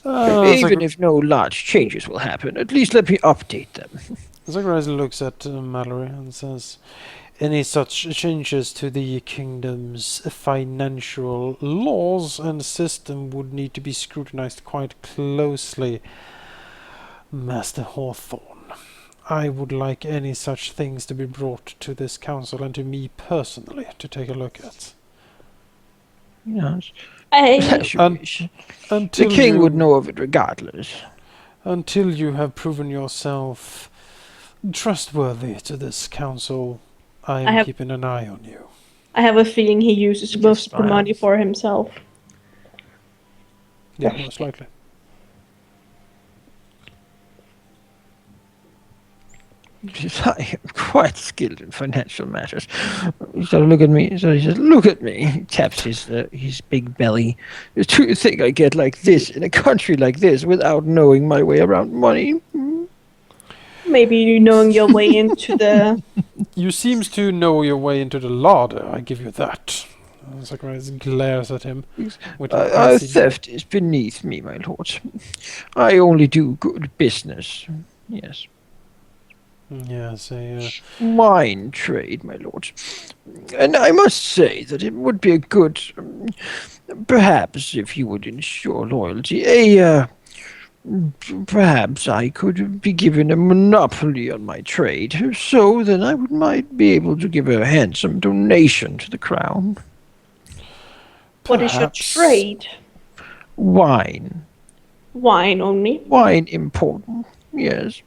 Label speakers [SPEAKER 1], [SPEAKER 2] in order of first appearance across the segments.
[SPEAKER 1] Even if no large changes will happen, at least let me update them.
[SPEAKER 2] Zacharias looks at Mallory and says, any such changes to the kingdom's financial laws and system would need to be scrutinized quite closely, Master Hawthorne. I would like any such things to be brought to this council and to me personally to take a look at.
[SPEAKER 1] Yes.
[SPEAKER 3] I
[SPEAKER 1] As you wish. The
[SPEAKER 2] Until
[SPEAKER 1] king would
[SPEAKER 2] you
[SPEAKER 1] know of it regardless.
[SPEAKER 2] until you have proven yourself trustworthy to this council, I
[SPEAKER 3] I
[SPEAKER 2] am
[SPEAKER 3] have
[SPEAKER 2] keeping an eye on you.
[SPEAKER 3] I have a feeling he uses
[SPEAKER 1] Just
[SPEAKER 3] most of the money
[SPEAKER 1] smiles.
[SPEAKER 3] for himself.
[SPEAKER 2] Yeah, most likely.
[SPEAKER 1] I am quite skilled in financial matters. He sort of look at me. So he says, "Look at me." He taps his big belly. Do you think I get like this in a country like this without knowing my way around money?
[SPEAKER 3] Maybe knowing your way into the.
[SPEAKER 2] You seems to know your way into the larder, I give you that. Zacharias glares at him with an icy...
[SPEAKER 1] Theft is beneath me, my lord. I only do good business. Yes.
[SPEAKER 2] Yes,
[SPEAKER 1] Wine trade, my lord. And I must say that it would be a good, perhaps if you would ensure loyalty, perhaps I could be given a monopoly on my trade, so then I might be able to give a handsome donation to the crown.
[SPEAKER 3] What is your trade?
[SPEAKER 1] Wine.
[SPEAKER 3] Wine only.
[SPEAKER 1] Wine important, yes.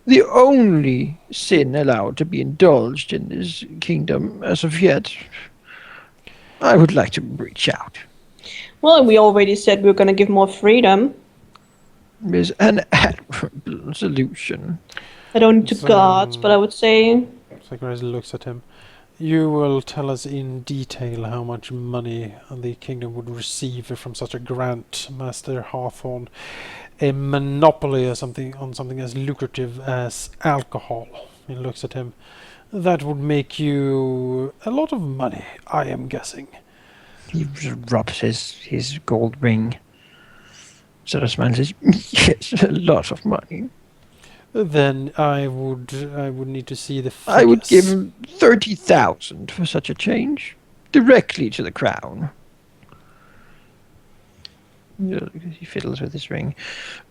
[SPEAKER 1] The only sin allowed to be indulged in this kingdom as of yet. I would like to reach out.
[SPEAKER 3] Well, we already said we were going to give more freedom.
[SPEAKER 1] Is an admirable solution.
[SPEAKER 3] I don't need to guards, but I would say.
[SPEAKER 2] Zacharias looks at him. You will tell us in detail how much money the kingdom would receive from such a grant, Master Hawthorne. A monopoly or something on something as lucrative as alcohol. He looks at him. That would make you a lot of money, I am guessing.
[SPEAKER 1] He rubs his gold ring. Sort of smiles and says, "Yes, a lot of money.
[SPEAKER 2] Then I would need to see the figures.
[SPEAKER 1] I would give him 30,000 for such a change, directly to the crown." He fiddles with his ring.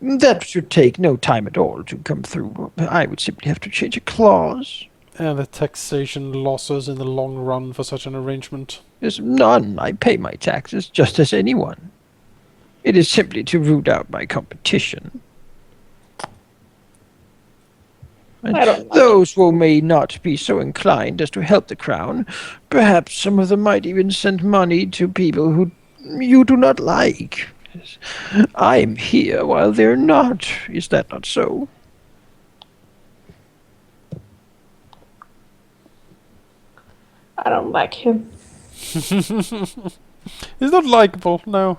[SPEAKER 1] That should take no time at all to come through. I would simply have to change a clause.
[SPEAKER 2] And the taxation losses in the long run for such an arrangement?
[SPEAKER 1] There's none. I pay my taxes just as anyone. It is simply to root out my competition. And
[SPEAKER 3] I don't like
[SPEAKER 1] those who may not be so inclined as to help the crown, perhaps some of them might even send money to people who you do not like. I'm here while they're not. Is that not so?
[SPEAKER 3] I don't like him.
[SPEAKER 2] He's not likable, no.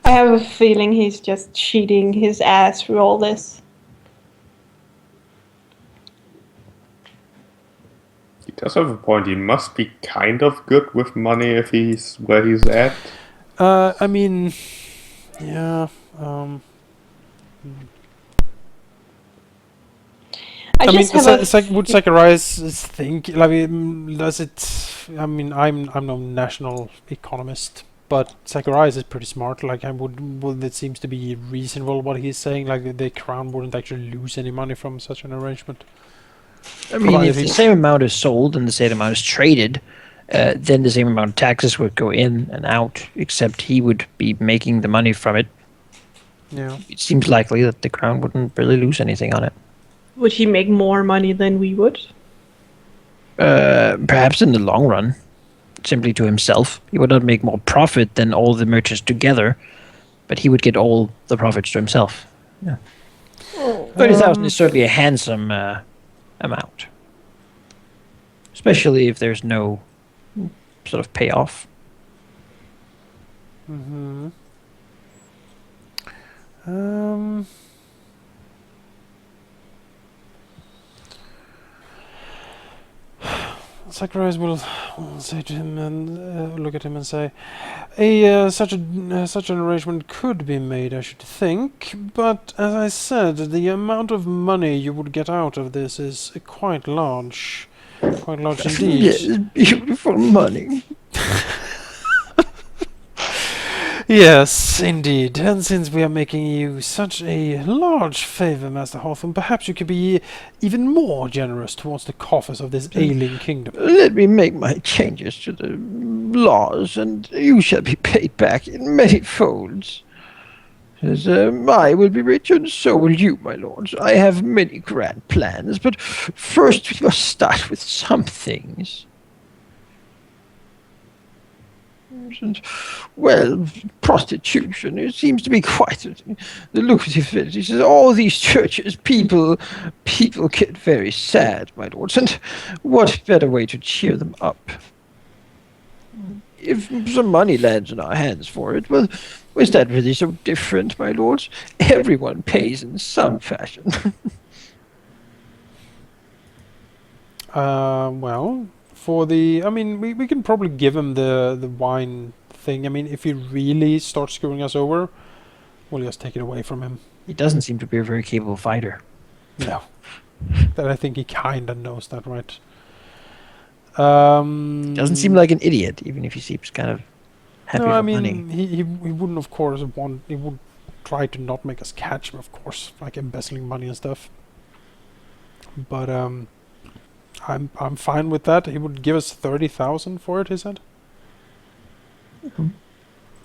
[SPEAKER 3] I have a feeling he's just cheating his ass through all this.
[SPEAKER 4] He does have a point. He must be kind of good with money if he's where he's at.
[SPEAKER 2] I mean, yeah.
[SPEAKER 3] I
[SPEAKER 2] mean,
[SPEAKER 3] just have
[SPEAKER 2] would Zacharias think? I mean, does it? I mean, I'm no national economist, but Zacharias is pretty smart. Like, it seems to be reasonable what he's saying. Like, the crown wouldn't actually lose any money from such an arrangement.
[SPEAKER 1] I mean, if the same amount is sold and the same amount is traded, then the same amount of taxes would go in and out, except he would be making the money from it.
[SPEAKER 2] Yeah.
[SPEAKER 1] It seems likely that the crown wouldn't really lose anything on it.
[SPEAKER 3] Would he make more money than we would?
[SPEAKER 1] Perhaps in the long run, simply to himself. He would not make more profit than all the merchants together, but he would get all the profits to himself. Yeah. 30,000 is certainly a handsome amount, especially if there's no sort of payoff.
[SPEAKER 2] Mm-hmm. Zacharias will say to him and look at him and say, such an arrangement could be made, I should think. But as I said, the amount of money you would get out of this is quite large indeed.
[SPEAKER 1] Yes, beautiful money.
[SPEAKER 2] Yes, indeed. And since we are making you such a large favor, Master Hawthorne, perhaps you could be even more generous towards the coffers of this ailing kingdom.
[SPEAKER 1] Let me make my changes to the laws, and you shall be paid back in many folds. As I will be rich, and so will you, my lords. I have many grand plans, but first we must start with some things. And, well, prostitution, it seems to be quite the lucrative business. He says, all these churches, people get very sad, my lords, and what better way to cheer them up? If some money lands in our hands for it, well, is that really so different, my lords? Everyone pays in some fashion.
[SPEAKER 2] Well, for the... I mean, we can probably give him the wine thing. I mean, if he really starts screwing us over, we'll just take it away from him.
[SPEAKER 1] He doesn't seem to be a very capable fighter.
[SPEAKER 2] No. That I think he kinda knows that, right?
[SPEAKER 1] Doesn't seem like an idiot, even if he seems kind of happy
[SPEAKER 2] no, I
[SPEAKER 1] for
[SPEAKER 2] mean,
[SPEAKER 1] money.
[SPEAKER 2] he wouldn't, of course, he would try to not make us catch him, of course, like embezzling money and stuff. But I'm fine with that. He would give us 30,000 for it, he said.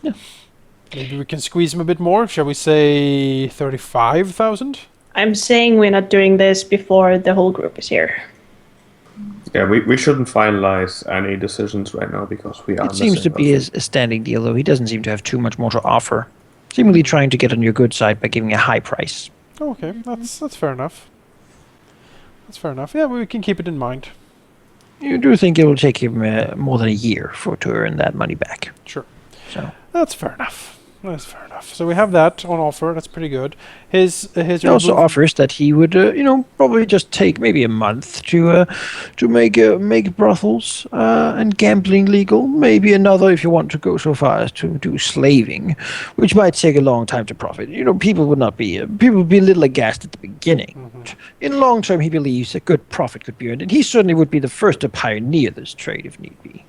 [SPEAKER 1] Yeah.
[SPEAKER 2] Maybe we can squeeze him a bit more. Shall we say 35,000?
[SPEAKER 3] I'm saying we're not doing this before the whole group is here.
[SPEAKER 4] Yeah, we shouldn't finalize any decisions right now because we are.
[SPEAKER 1] It seems to be a standing deal, though. He doesn't seem to have too much more to offer. Seemingly trying to get on your good side by giving a high price.
[SPEAKER 2] Oh, okay, that's fair enough. That's fair enough. Yeah, we can keep it in mind.
[SPEAKER 1] You do think it will take him more than a year to earn that money back?
[SPEAKER 2] Sure.
[SPEAKER 1] So
[SPEAKER 2] That's fair enough. That's fair enough. So we have that on offer. That's pretty good. His
[SPEAKER 1] he also offers that he would, probably just take maybe a month to make brothels and gambling legal. Maybe another if you want to go so far as to do slaving, which might take a long time to profit. People would be a little aghast at the beginning.
[SPEAKER 2] Mm-hmm.
[SPEAKER 1] In long term, he believes a good profit could be earned, and he certainly would be the first to pioneer this trade if need be.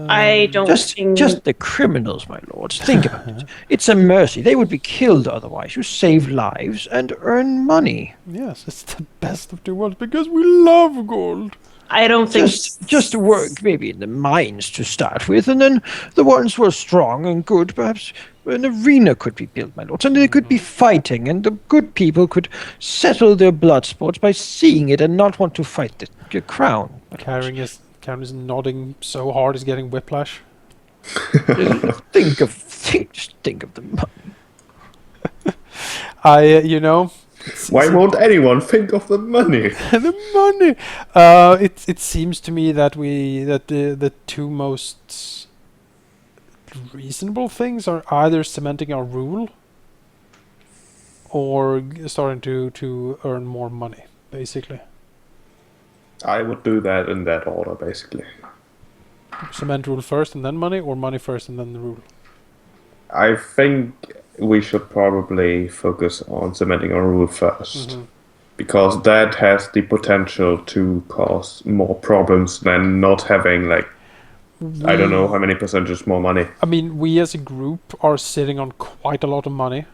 [SPEAKER 3] I don't think...
[SPEAKER 1] Just the criminals, my lords. Think about it. It's a mercy. They would be killed otherwise. You save lives and earn money.
[SPEAKER 2] Yes, it's the best of two worlds because we love gold.
[SPEAKER 3] I don't think...
[SPEAKER 1] Just to work maybe in the mines to start with, and then the ones who are strong and good, perhaps an arena could be built, my lords, and there could be fighting, and the good people could settle their blood sports by seeing it and not want to fight the crown.
[SPEAKER 2] Karen is nodding so hard he's getting whiplash.
[SPEAKER 1] Just think of the money.
[SPEAKER 4] Why won't anyone think of the money?
[SPEAKER 2] The money. It seems to me that the two most reasonable things are either cementing our rule or starting to earn more money, basically.
[SPEAKER 4] I would do that in that order, basically.
[SPEAKER 2] Cement rule first and then money, or money first and then the rule?
[SPEAKER 4] I think we should probably focus on cementing our rule first. Because that has the potential to cause more problems than not having, I don't know how many percentages more money.
[SPEAKER 2] I mean, we as a group are sitting on quite a lot of money.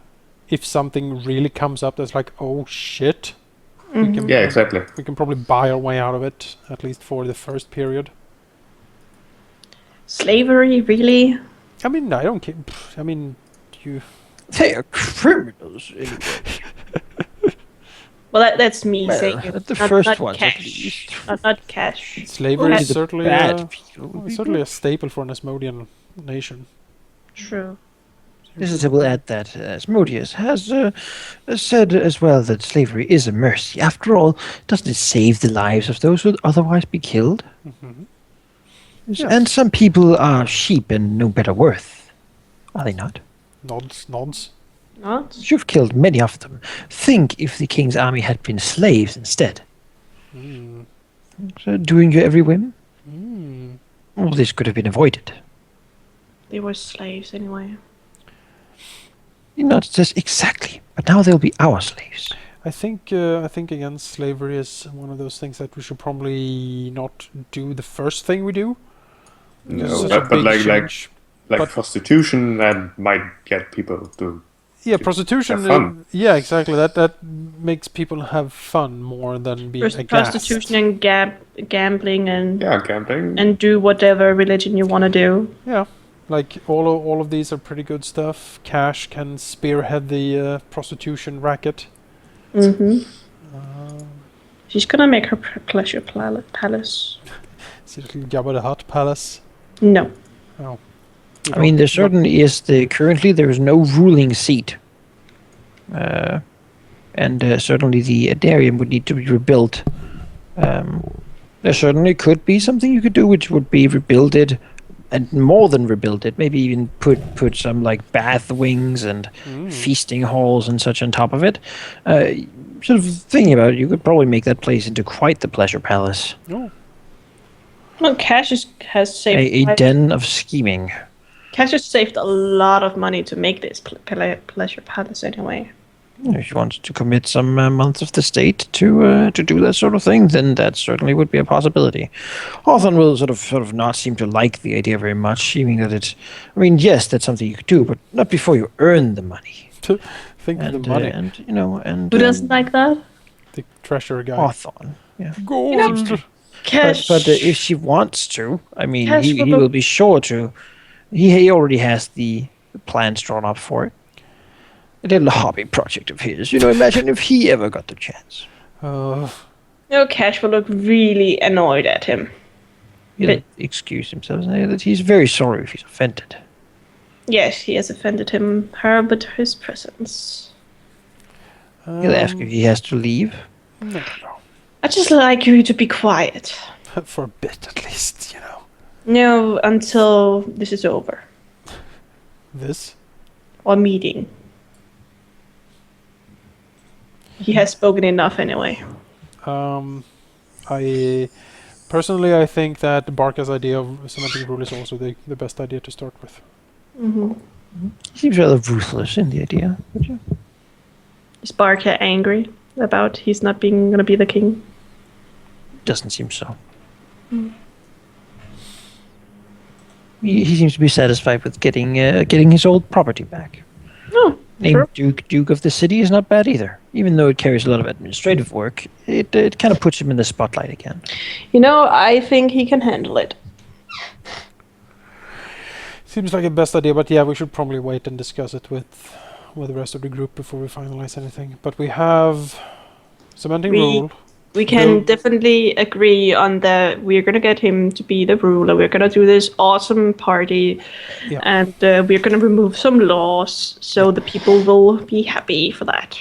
[SPEAKER 2] If something really comes up that's like, oh shit...
[SPEAKER 4] Yeah, exactly.
[SPEAKER 2] We can probably buy our way out of it, at least for the first period.
[SPEAKER 3] Slavery, really?
[SPEAKER 2] I mean, I don't care. I mean, you...
[SPEAKER 1] They are criminals, anyway.
[SPEAKER 3] Well, that's me saying it.
[SPEAKER 1] The
[SPEAKER 3] not,
[SPEAKER 1] first
[SPEAKER 3] not
[SPEAKER 1] ones,
[SPEAKER 3] cash.
[SPEAKER 1] at least.
[SPEAKER 3] Not cash.
[SPEAKER 2] Slavery is
[SPEAKER 1] The
[SPEAKER 2] certainly
[SPEAKER 1] bad people.
[SPEAKER 2] it's certainly a staple for an Asmodean nation.
[SPEAKER 3] True.
[SPEAKER 1] This will add that Asmodeus has said as well that slavery is a mercy. After all, doesn't it save the lives of those who would otherwise be killed?
[SPEAKER 2] Yes.
[SPEAKER 1] And some people are sheep and no better worth. Are they not?
[SPEAKER 2] Nods.
[SPEAKER 3] Not?
[SPEAKER 1] You've killed many of them. Think if the king's army had been slaves instead. So doing your every whim?
[SPEAKER 2] Hmm.
[SPEAKER 1] Well, this could have been avoided.
[SPEAKER 3] They were slaves anyway.
[SPEAKER 1] Not just exactly, but now they'll be our slaves.
[SPEAKER 2] I think again, slavery is one of those things that we should probably not do the first thing we do.
[SPEAKER 4] No,
[SPEAKER 2] It's such a
[SPEAKER 4] but
[SPEAKER 2] big
[SPEAKER 4] like
[SPEAKER 2] change. But-
[SPEAKER 4] prostitution that might get people to
[SPEAKER 2] Yeah, prostitution.
[SPEAKER 4] have fun.
[SPEAKER 2] Yeah, exactly. That makes people have fun more than being aghast.
[SPEAKER 3] Prostitution and gambling and
[SPEAKER 4] gambling.
[SPEAKER 3] and do whatever religion you want to do.
[SPEAKER 2] Yeah, like all of these are pretty good stuff. Cash can spearhead the prostitution racket.
[SPEAKER 3] Mm-hmm.
[SPEAKER 2] Uh,
[SPEAKER 3] She's gonna make her pleasure palace.
[SPEAKER 2] See little Jabba the Hutt palace.
[SPEAKER 3] No.
[SPEAKER 2] Oh.
[SPEAKER 1] I mean, there certainly is currently there is no ruling seat. And certainly the Adarium would need to be rebuilt. There certainly could be something you could do, which would be rebuild it, and more than rebuild it. Maybe even put some like bath wings and feasting halls and such on top of it. Sort of thinking about it, you could probably make that place into quite the pleasure palace,
[SPEAKER 2] Oh.
[SPEAKER 3] Well, has saved
[SPEAKER 1] a den of scheming.
[SPEAKER 3] Cash has saved a lot of money to make this pleasure palace anyway.
[SPEAKER 1] If you want to commit some months of the state to do that sort of thing, then that certainly would be a possibility. Hawthorne will sort of not seem to like the idea very much, seeming that it's. I mean, yes, that's something you could do, but not before you earn the money.
[SPEAKER 2] Think of
[SPEAKER 1] And
[SPEAKER 2] the money.
[SPEAKER 1] and you know, and
[SPEAKER 3] Who doesn't like that?
[SPEAKER 2] The treasure guy.
[SPEAKER 1] Hawthorne? Yeah.
[SPEAKER 2] Gold.
[SPEAKER 3] Cash.
[SPEAKER 1] But if she wants to, I mean,
[SPEAKER 3] Cash
[SPEAKER 1] he
[SPEAKER 3] will
[SPEAKER 1] will be sure to. He already has the plans drawn up for it. A little hobby project of his. You know, imagine if he ever got the chance.
[SPEAKER 3] Cash will look really annoyed at him.
[SPEAKER 1] He'll
[SPEAKER 3] But-
[SPEAKER 1] excuse himself and say that he's very sorry if he's offended.
[SPEAKER 3] Yes, he has offended her, but his presence.
[SPEAKER 1] He'll ask if he has to leave.
[SPEAKER 2] No.
[SPEAKER 3] I just like you to be quiet.
[SPEAKER 2] For a bit at least, you know.
[SPEAKER 3] No, until this is over.
[SPEAKER 2] This.
[SPEAKER 3] Or meeting. He has spoken enough anyway.
[SPEAKER 2] I personally I think that Barca's idea of cementing rule is also the best idea to start with.
[SPEAKER 3] Mm-hmm.
[SPEAKER 1] He seems rather ruthless in the idea, would you?
[SPEAKER 3] Is Barca angry about he's not gonna be the king?
[SPEAKER 1] Doesn't seem so. He seems to be satisfied with getting his old property back.
[SPEAKER 3] Oh,
[SPEAKER 1] Named
[SPEAKER 3] sure.
[SPEAKER 1] Duke of the city is not bad either. Even though it carries a lot of administrative work, it kind of puts him in the spotlight again.
[SPEAKER 3] You know, I think he can handle it.
[SPEAKER 2] Seems like a best idea, but yeah, we should probably wait and discuss it with the rest of the group before we finalize anything. But we have cementing rule.
[SPEAKER 3] We can
[SPEAKER 2] No.
[SPEAKER 3] definitely agree on that. We're gonna get him to be the ruler. We're gonna do this awesome party,
[SPEAKER 2] Yeah.
[SPEAKER 3] and we're gonna remove some laws so the people will be happy for that.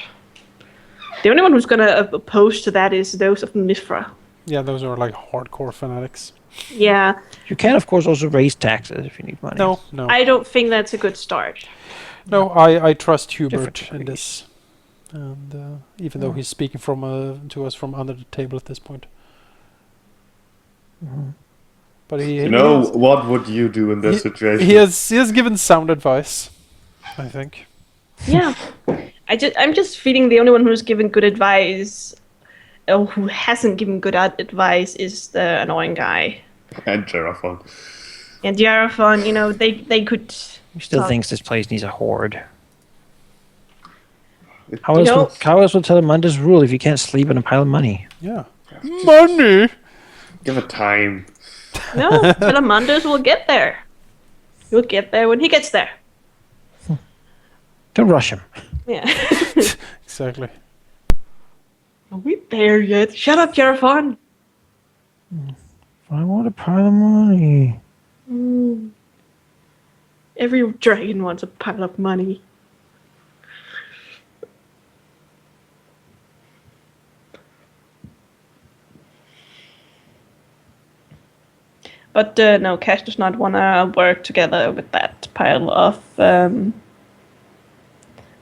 [SPEAKER 3] The only one who's gonna oppose to that is those of Mithra.
[SPEAKER 2] Yeah, those are like hardcore fanatics.
[SPEAKER 3] Yeah,
[SPEAKER 1] You can, of course, also raise taxes if you need money.
[SPEAKER 2] No.
[SPEAKER 3] I don't think that's a good start.
[SPEAKER 2] No, I trust Hubert
[SPEAKER 1] Different
[SPEAKER 2] in
[SPEAKER 1] degrees.
[SPEAKER 2] this, and even though he's speaking from to us from under the table at this point, but he
[SPEAKER 4] You know,
[SPEAKER 2] has,
[SPEAKER 4] what would you do in this situation?
[SPEAKER 2] he has given sound advice, I think.
[SPEAKER 3] Yeah, I'm just feeling the only one who's given good advice, or who hasn't given good advice, is the annoying guy.
[SPEAKER 4] And Geraphon.
[SPEAKER 3] And Yarafon, you know, they could.
[SPEAKER 1] He still
[SPEAKER 3] talk.
[SPEAKER 1] thinks this place needs a horde. How
[SPEAKER 3] You
[SPEAKER 1] else,
[SPEAKER 3] know-
[SPEAKER 1] how else will Telemunda's rule if you can't sleep on a pile of money?
[SPEAKER 2] Yeah, money.
[SPEAKER 4] Give it time.
[SPEAKER 3] No, Telemundos will get there. He'll get there when he gets there.
[SPEAKER 1] Don't rush him.
[SPEAKER 3] Yeah.
[SPEAKER 2] Exactly.
[SPEAKER 3] Are we there yet? Shut up, Yarafon.
[SPEAKER 1] I want a pile of money.
[SPEAKER 3] Every dragon wants a pile of money. But no, Cash does not want to work together with that pile of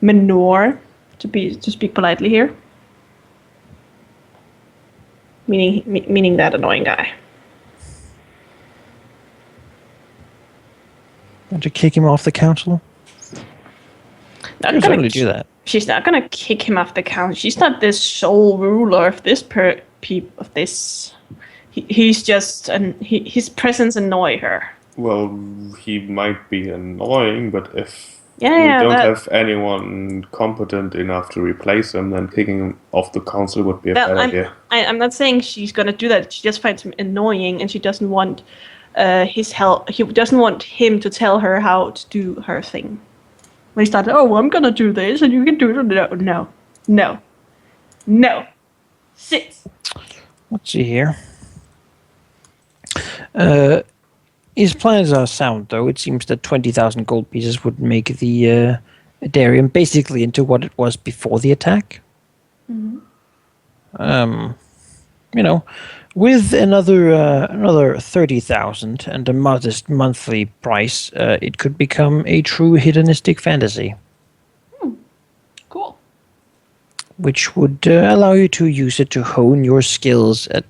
[SPEAKER 3] manure, to speak politely here. meaning that annoying guy.
[SPEAKER 1] Want to kick him off the council?
[SPEAKER 3] Not
[SPEAKER 1] You can
[SPEAKER 3] gonna
[SPEAKER 1] certainly do that.
[SPEAKER 3] She's not gonna kick him off the council. She's not the sole ruler of this of this. He's just his presence annoy her.
[SPEAKER 4] Well, he might be annoying, but if we
[SPEAKER 3] Yeah,
[SPEAKER 4] don't
[SPEAKER 3] that,
[SPEAKER 4] have anyone competent enough to replace him, then kicking him off the council would be a bad idea.
[SPEAKER 3] I'm not saying she's gonna do that. She just finds him annoying, and she doesn't want his help. He doesn't want him to tell her how to do her thing. When he started, oh, I'm gonna do this, and you can do it. No. Sit.
[SPEAKER 1] Let's see here. His plans are sound, though. It seems that 20,000 gold pieces would make the Darium basically into what it was before the attack. With another 30,000 and a modest monthly price, it could become a true hedonistic fantasy.
[SPEAKER 3] Cool.
[SPEAKER 1] Which would allow you to use it to hone your skills at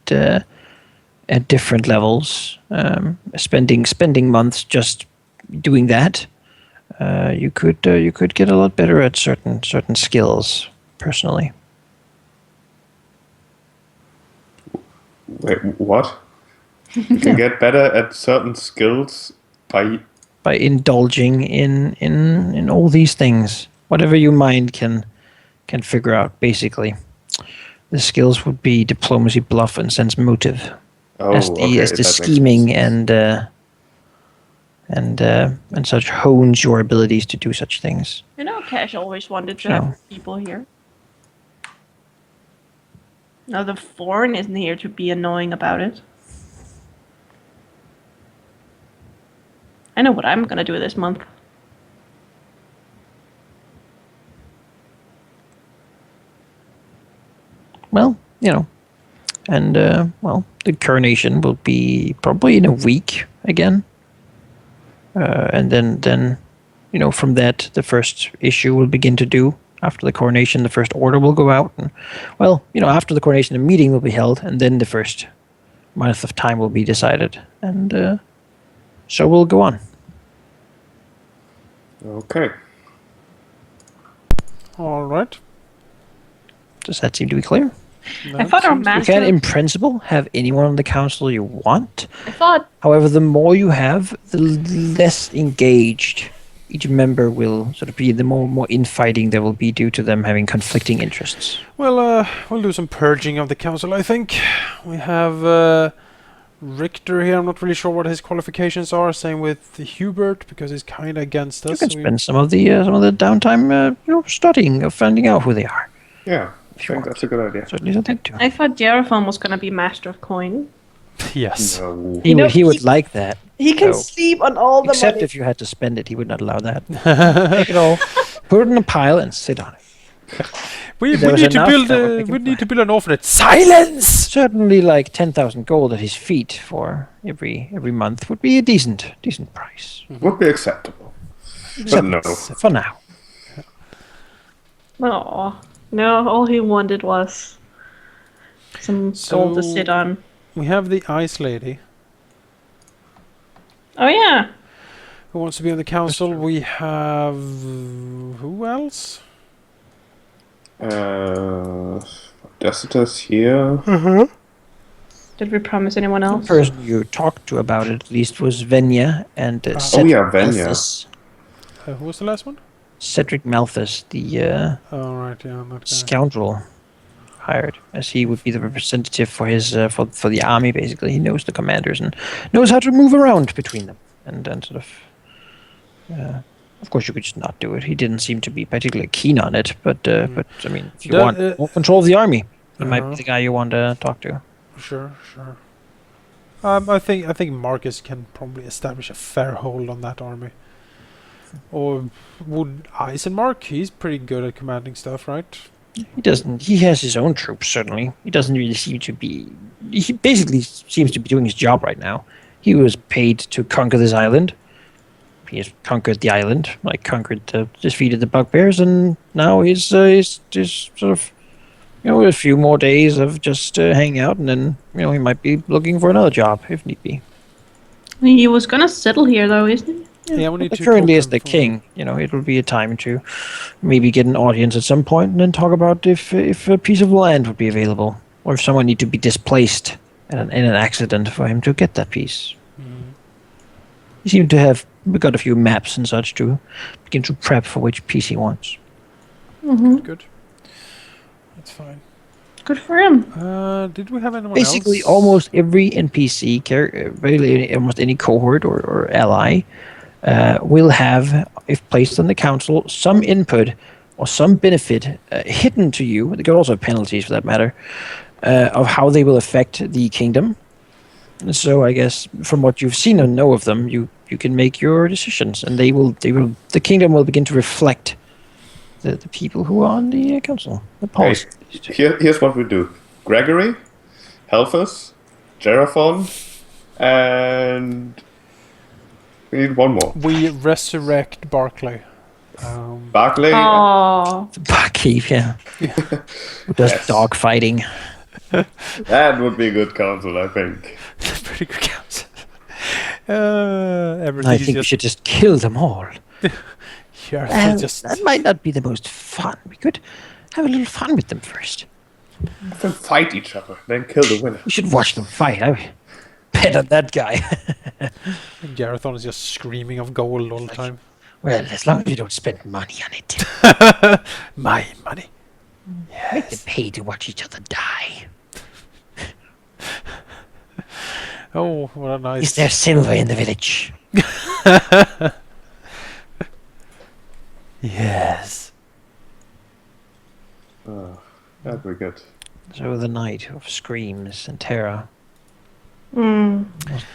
[SPEAKER 1] different levels. Spending months just doing that, you could get a lot better at certain skills. Personally,
[SPEAKER 4] Wait, what? You can get better at certain skills by
[SPEAKER 1] indulging in all these things, whatever your mind can figure out. Basically, the skills would be diplomacy, bluff, and sense motive. As the scheming and such hones your abilities to do such things.
[SPEAKER 3] Cash always wanted to have people here. Now the foreign isn't here to be annoying about it. I know what I'm gonna do this month.
[SPEAKER 1] Well, and the coronation will be probably in a week again, and then from that the first issue will begin to do. After the coronation, the first order will go out, and after the coronation, a meeting will be held, and then the first month of time will be decided, and so we'll go on.
[SPEAKER 4] Okay.
[SPEAKER 2] All right.
[SPEAKER 1] Does that seem to be clear?
[SPEAKER 3] I thought our
[SPEAKER 1] You
[SPEAKER 3] master.
[SPEAKER 1] can, in principle, have anyone on the council you want.
[SPEAKER 3] I thought.
[SPEAKER 1] However, the more you have, the less engaged each member will sort of be. The more infighting there will be due to them having conflicting interests.
[SPEAKER 2] Well, we'll do some purging of the council, I think. We have Richter here. I'm not really sure what his qualifications are. Same with Hubert, because he's kind of against us.
[SPEAKER 1] You can spend some of the downtime, studying or finding out who they are.
[SPEAKER 4] Yeah, I think that's a good idea.
[SPEAKER 1] Certainly something to.
[SPEAKER 3] I thought Jeropham was gonna be master of coin.
[SPEAKER 2] Yes.
[SPEAKER 4] No.
[SPEAKER 1] He would like that.
[SPEAKER 3] He can
[SPEAKER 1] So-
[SPEAKER 3] sleep on all the
[SPEAKER 1] Except
[SPEAKER 3] money.
[SPEAKER 1] if you had to spend it, he would not allow that. Take it all, put it in a pile, and sit on it.
[SPEAKER 2] We
[SPEAKER 1] If there was
[SPEAKER 2] need to
[SPEAKER 1] enough,
[SPEAKER 2] build
[SPEAKER 1] that would make him
[SPEAKER 2] we need
[SPEAKER 1] fine.
[SPEAKER 2] to build an orphanage. Silence.
[SPEAKER 1] Certainly, like 10,000 gold at his feet for every month would be a decent price.
[SPEAKER 4] Would be acceptable. But no.
[SPEAKER 1] For now.
[SPEAKER 3] Oh no! All he wanted was some gold to
[SPEAKER 2] So-
[SPEAKER 3] sit on.
[SPEAKER 2] We have the ice lady
[SPEAKER 3] Oh yeah.
[SPEAKER 2] who wants to be on the council. We have who else?
[SPEAKER 4] Decitus here.
[SPEAKER 3] Did we promise anyone
[SPEAKER 1] The
[SPEAKER 3] else?
[SPEAKER 1] person you talked to about it at least was Venya and
[SPEAKER 4] Oh yeah, Venya.
[SPEAKER 1] Malthus.
[SPEAKER 2] Who was the last one?
[SPEAKER 1] Cedric Malthus, the
[SPEAKER 2] Oh right, yeah, that guy.
[SPEAKER 1] scoundrel hired, as he would be the representative for his for the army. Basically, he knows the commanders and knows how to move around between them, and sort of. Of course, you could just not do it. He didn't seem to be particularly keen on it, but I mean, if you
[SPEAKER 2] The-
[SPEAKER 1] want more control of the army, he might
[SPEAKER 2] Uh-huh.
[SPEAKER 1] be the guy you want to talk to.
[SPEAKER 2] Sure. I think Marcus can probably establish a fair hold on that army. Or would Eisenmark? He's pretty good at commanding stuff, right?
[SPEAKER 1] He doesn't. He has his own troops. Certainly, he doesn't really seem to be. He basically seems to be doing his job right now. He was paid to conquer this island. He has conquered the island, defeated the bugbears, and now he's sort of A few more days of just hanging out, and then he might be looking for another job if need be.
[SPEAKER 3] He was gonna settle here, though, isn't he?
[SPEAKER 2] Yeah, we need
[SPEAKER 1] But
[SPEAKER 2] to
[SPEAKER 1] currently,
[SPEAKER 2] talk
[SPEAKER 1] as
[SPEAKER 2] to
[SPEAKER 1] the
[SPEAKER 2] him for-
[SPEAKER 1] king, it will be a time to maybe get an audience at some point, and then talk about if a piece of land would be available, or if someone need to be displaced in an accident for him to get that piece. He seemed to have got a few maps and such to begin to prep for which piece he wants.
[SPEAKER 2] Good. That's fine.
[SPEAKER 3] Good for him.
[SPEAKER 2] Did we have anyone
[SPEAKER 1] Basically,
[SPEAKER 2] else?
[SPEAKER 1] almost every NPC, really almost any cohort or ally, will have, if placed on the council, some input or some benefit hidden to you. There could also have penalties for that matter, of how they will affect the kingdom. And so, I guess from what you've seen and know of them, you can make your decisions, and the kingdom will begin to reflect the people who are on the council, the policy.
[SPEAKER 4] Here's what we do: Gregory, Helphus, Geraphon, and we need one more.
[SPEAKER 2] We resurrect Barclay.
[SPEAKER 4] Barclay.
[SPEAKER 3] Oh,
[SPEAKER 1] The barkeep, yeah. Who does
[SPEAKER 4] Yes.
[SPEAKER 1] dog fighting.
[SPEAKER 4] That would be a good council, I think.
[SPEAKER 2] Pretty good counsel. Everything
[SPEAKER 1] I
[SPEAKER 2] is
[SPEAKER 1] think we
[SPEAKER 2] just...
[SPEAKER 1] should just kill them all.
[SPEAKER 2] Yeah, just...
[SPEAKER 1] That might not be the most fun. We could have a little fun with them first.
[SPEAKER 4] Have them fight each other, then kill the winner.
[SPEAKER 1] We should watch them fight. I bet on that guy.
[SPEAKER 2] Garathon is just screaming of gold all the time.
[SPEAKER 1] Well, as long as you don't spend money on it.
[SPEAKER 2] My money.
[SPEAKER 1] Make them pay to watch each other die.
[SPEAKER 2] Oh, what a
[SPEAKER 1] Is
[SPEAKER 2] nice...
[SPEAKER 1] there silver in the village?
[SPEAKER 2] Yes.
[SPEAKER 4] That'd be good.
[SPEAKER 1] So the night of screams and terror.
[SPEAKER 3] mm.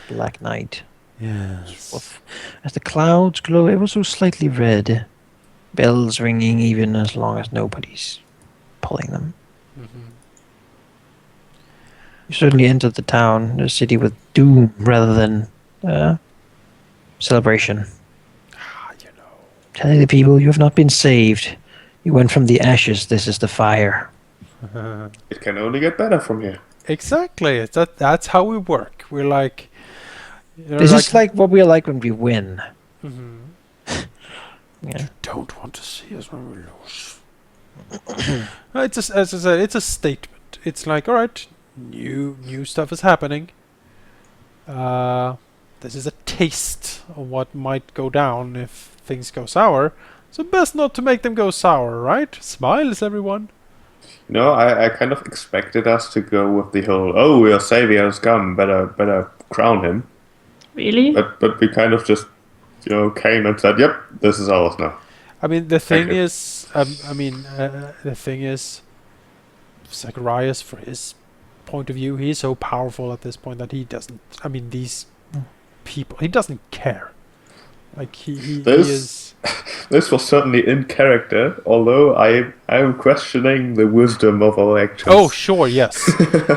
[SPEAKER 1] Black night.
[SPEAKER 2] Yes.
[SPEAKER 1] As the clouds glow ever so slightly red, bells ringing even as long as nobody's pulling them. You certainly entered the town, the city, with doom rather than celebration.
[SPEAKER 2] You know.
[SPEAKER 1] Telling the people you have not been saved. You went from the ashes, this is the fire.
[SPEAKER 4] It can only get better from here.
[SPEAKER 2] Exactly. That's how we work. We're like...
[SPEAKER 1] This is like what we are like when we win. Yeah.
[SPEAKER 2] Don't want to see us when we lose. As I said, it's a statement. It's like, all right, new stuff is happening. This is a taste of what might go down if things go sour. So best not to make them go sour, right? Smiles, everyone.
[SPEAKER 4] I kind of expected us to go with the whole, oh, we are Savior scum, better crown him.
[SPEAKER 3] Really?
[SPEAKER 4] But we kind of just, came and said, yep, this is ours now.
[SPEAKER 2] I mean, the thing
[SPEAKER 4] you.
[SPEAKER 2] is, Zacharias, for his point of view, he's so powerful at this point that he doesn't. I mean, these people, he doesn't care. Like he is.
[SPEAKER 4] This was certainly in character, although I am questioning the wisdom of our actions.
[SPEAKER 2] Oh, sure, yes.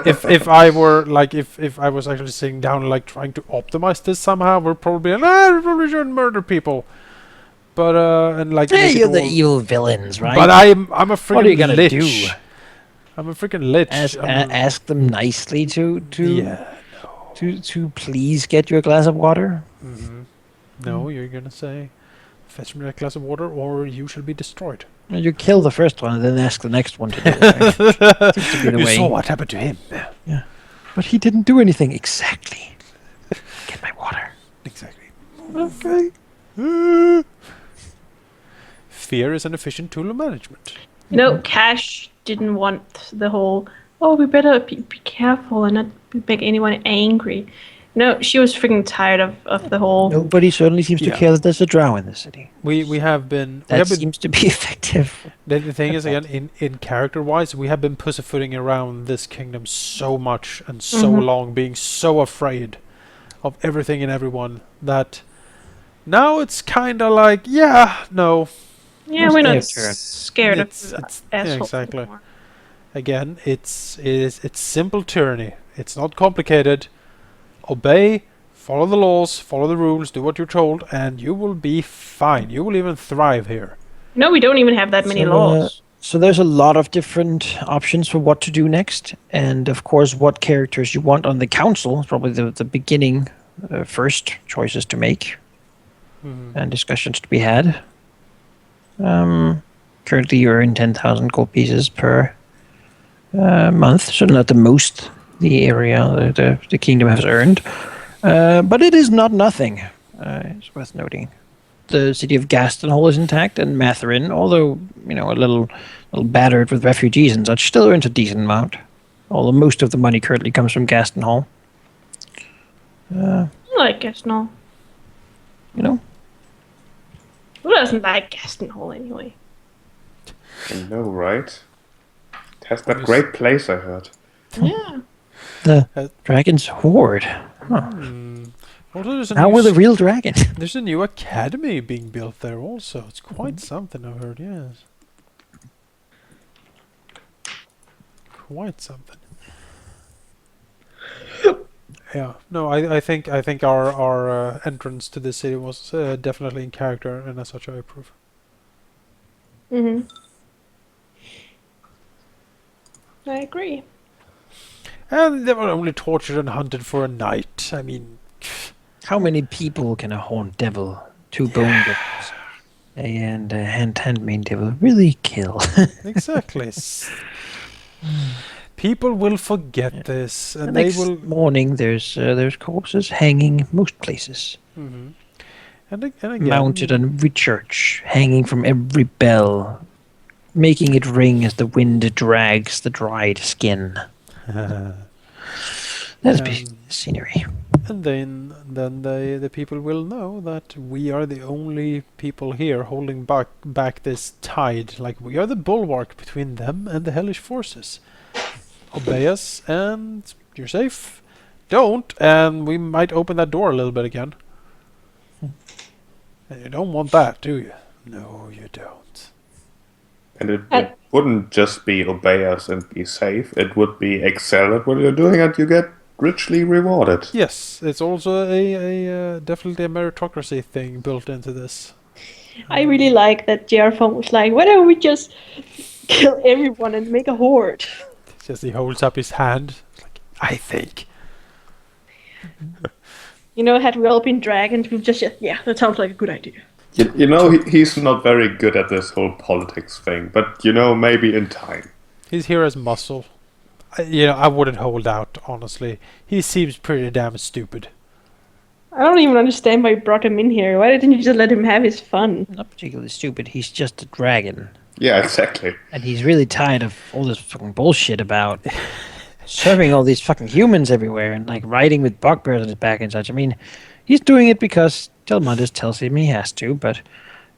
[SPEAKER 2] if I were like, if I was actually sitting down like trying to optimize this somehow, we're probably we probably shouldn't murder people. But and like
[SPEAKER 1] Hey,
[SPEAKER 2] make it
[SPEAKER 1] you're the
[SPEAKER 2] all-
[SPEAKER 1] evil villains, right?
[SPEAKER 2] But I'm a freaking
[SPEAKER 1] What are you gonna
[SPEAKER 2] lich.
[SPEAKER 1] do?
[SPEAKER 2] I'm a freaking lich.
[SPEAKER 1] Ask them nicely to
[SPEAKER 2] yeah.
[SPEAKER 1] to please get you a glass of water.
[SPEAKER 2] No, you're gonna say, fetch me a glass of water, or you shall be destroyed.
[SPEAKER 1] And you kill the first one and then ask the next one to do it. Right? Seems to be the
[SPEAKER 2] You
[SPEAKER 1] way.
[SPEAKER 2] saw what happened to him.
[SPEAKER 1] But he didn't do anything exactly. Get my water.
[SPEAKER 2] Exactly.
[SPEAKER 1] Okay.
[SPEAKER 2] Fear is an efficient tool of management.
[SPEAKER 3] Cash didn't want the whole, oh, we better be careful and not make anyone angry. No, she was freaking tired of the whole...
[SPEAKER 1] Nobody certainly seems to
[SPEAKER 2] Yeah.
[SPEAKER 1] care that there's a drow in the city.
[SPEAKER 2] We have been.
[SPEAKER 1] That seems to be effective.
[SPEAKER 2] The thing is, again, in character wise, we have been pussyfooting around this kingdom so much and so long, being so afraid of everything and everyone that now it's kind of like, no.
[SPEAKER 3] Yeah, we're not
[SPEAKER 1] Scared.
[SPEAKER 3] scared
[SPEAKER 2] It's-
[SPEAKER 3] of
[SPEAKER 2] it's-
[SPEAKER 3] assholes
[SPEAKER 2] yeah, exactly.
[SPEAKER 3] anymore.
[SPEAKER 2] Again, it's simple tyranny. It's not complicated. Obey, follow the laws, follow the rules, do what you're told, and you will be fine. You will even thrive here.
[SPEAKER 3] No, we don't even have that many
[SPEAKER 1] So,
[SPEAKER 3] laws.
[SPEAKER 1] So there's a lot of different options for what to do next, and of course, what characters you want on the council is probably the beginning, first choices to make and discussions to be had. Currently, you earn 10,000 gold pieces per month, so not the most the area, the kingdom has earned, but it is not nothing. It's worth noting. The city of Gastenhall is intact, and Matherin, although a little battered with refugees and such, still earns a decent amount. Although most of the money currently comes from Gastenhall.
[SPEAKER 3] I guess no.
[SPEAKER 1] You know,
[SPEAKER 3] Who doesn't like Gastenhall anyway?
[SPEAKER 4] I know, right? It has that great place, I heard.
[SPEAKER 3] Yeah.
[SPEAKER 1] the dragon's hoard. Huh.
[SPEAKER 2] Also, there's a
[SPEAKER 1] Now
[SPEAKER 2] new
[SPEAKER 1] with a real dragon.
[SPEAKER 2] there's a new academy being built there also. It's quite something, I've heard, yes. Quite something. Yeah, no, I think our entrance to this city was definitely in character, and as such I approve.
[SPEAKER 3] Mm-hmm. I agree.
[SPEAKER 2] And they were only tortured and hunted for a night. I mean,
[SPEAKER 1] How many people can a horned devil, two bone devils, and a handmaid devil really kill?
[SPEAKER 2] exactly. People will forget this, and
[SPEAKER 1] The
[SPEAKER 2] they
[SPEAKER 1] next
[SPEAKER 2] will.
[SPEAKER 1] morning, there's corpses hanging most places,
[SPEAKER 2] Mhm. And again,
[SPEAKER 1] mounted on every church, hanging from every bell, making it ring as the wind drags the dried skin. That's basically the scenery.
[SPEAKER 2] And then the people will know that we are the only people here holding back this tide. Like, we are the bulwark between them and the hellish forces. Obey us and you're safe. Don't, and we might open that door a little bit again. And you don't want that, do you? No, you don't.
[SPEAKER 4] And it wouldn't just be obey us and be safe. It would be excel at what you're doing and you get richly rewarded.
[SPEAKER 2] Yes, it's also a definitely a meritocracy thing built into this.
[SPEAKER 3] I really like that Jerfon was like, why don't we just kill everyone and make a horde?
[SPEAKER 2] It's just he holds up his hand. Like, I think.
[SPEAKER 3] Had we all been dragons, we'd just, yeah, that sounds like a good idea.
[SPEAKER 4] He's not very good at this whole politics thing, but maybe in time.
[SPEAKER 2] He's here as muscle. I wouldn't hold out, honestly. He seems pretty damn stupid.
[SPEAKER 3] I don't even understand why you brought him in here. Why didn't you just let him have his fun?
[SPEAKER 1] Not particularly stupid. He's just a dragon,
[SPEAKER 4] Yeah, exactly.
[SPEAKER 1] and he's really tired of all this fucking bullshit about serving all these fucking humans everywhere and like riding with bugbears on his back and such. I mean, he's doing it because Telmundus tells him he has to, but at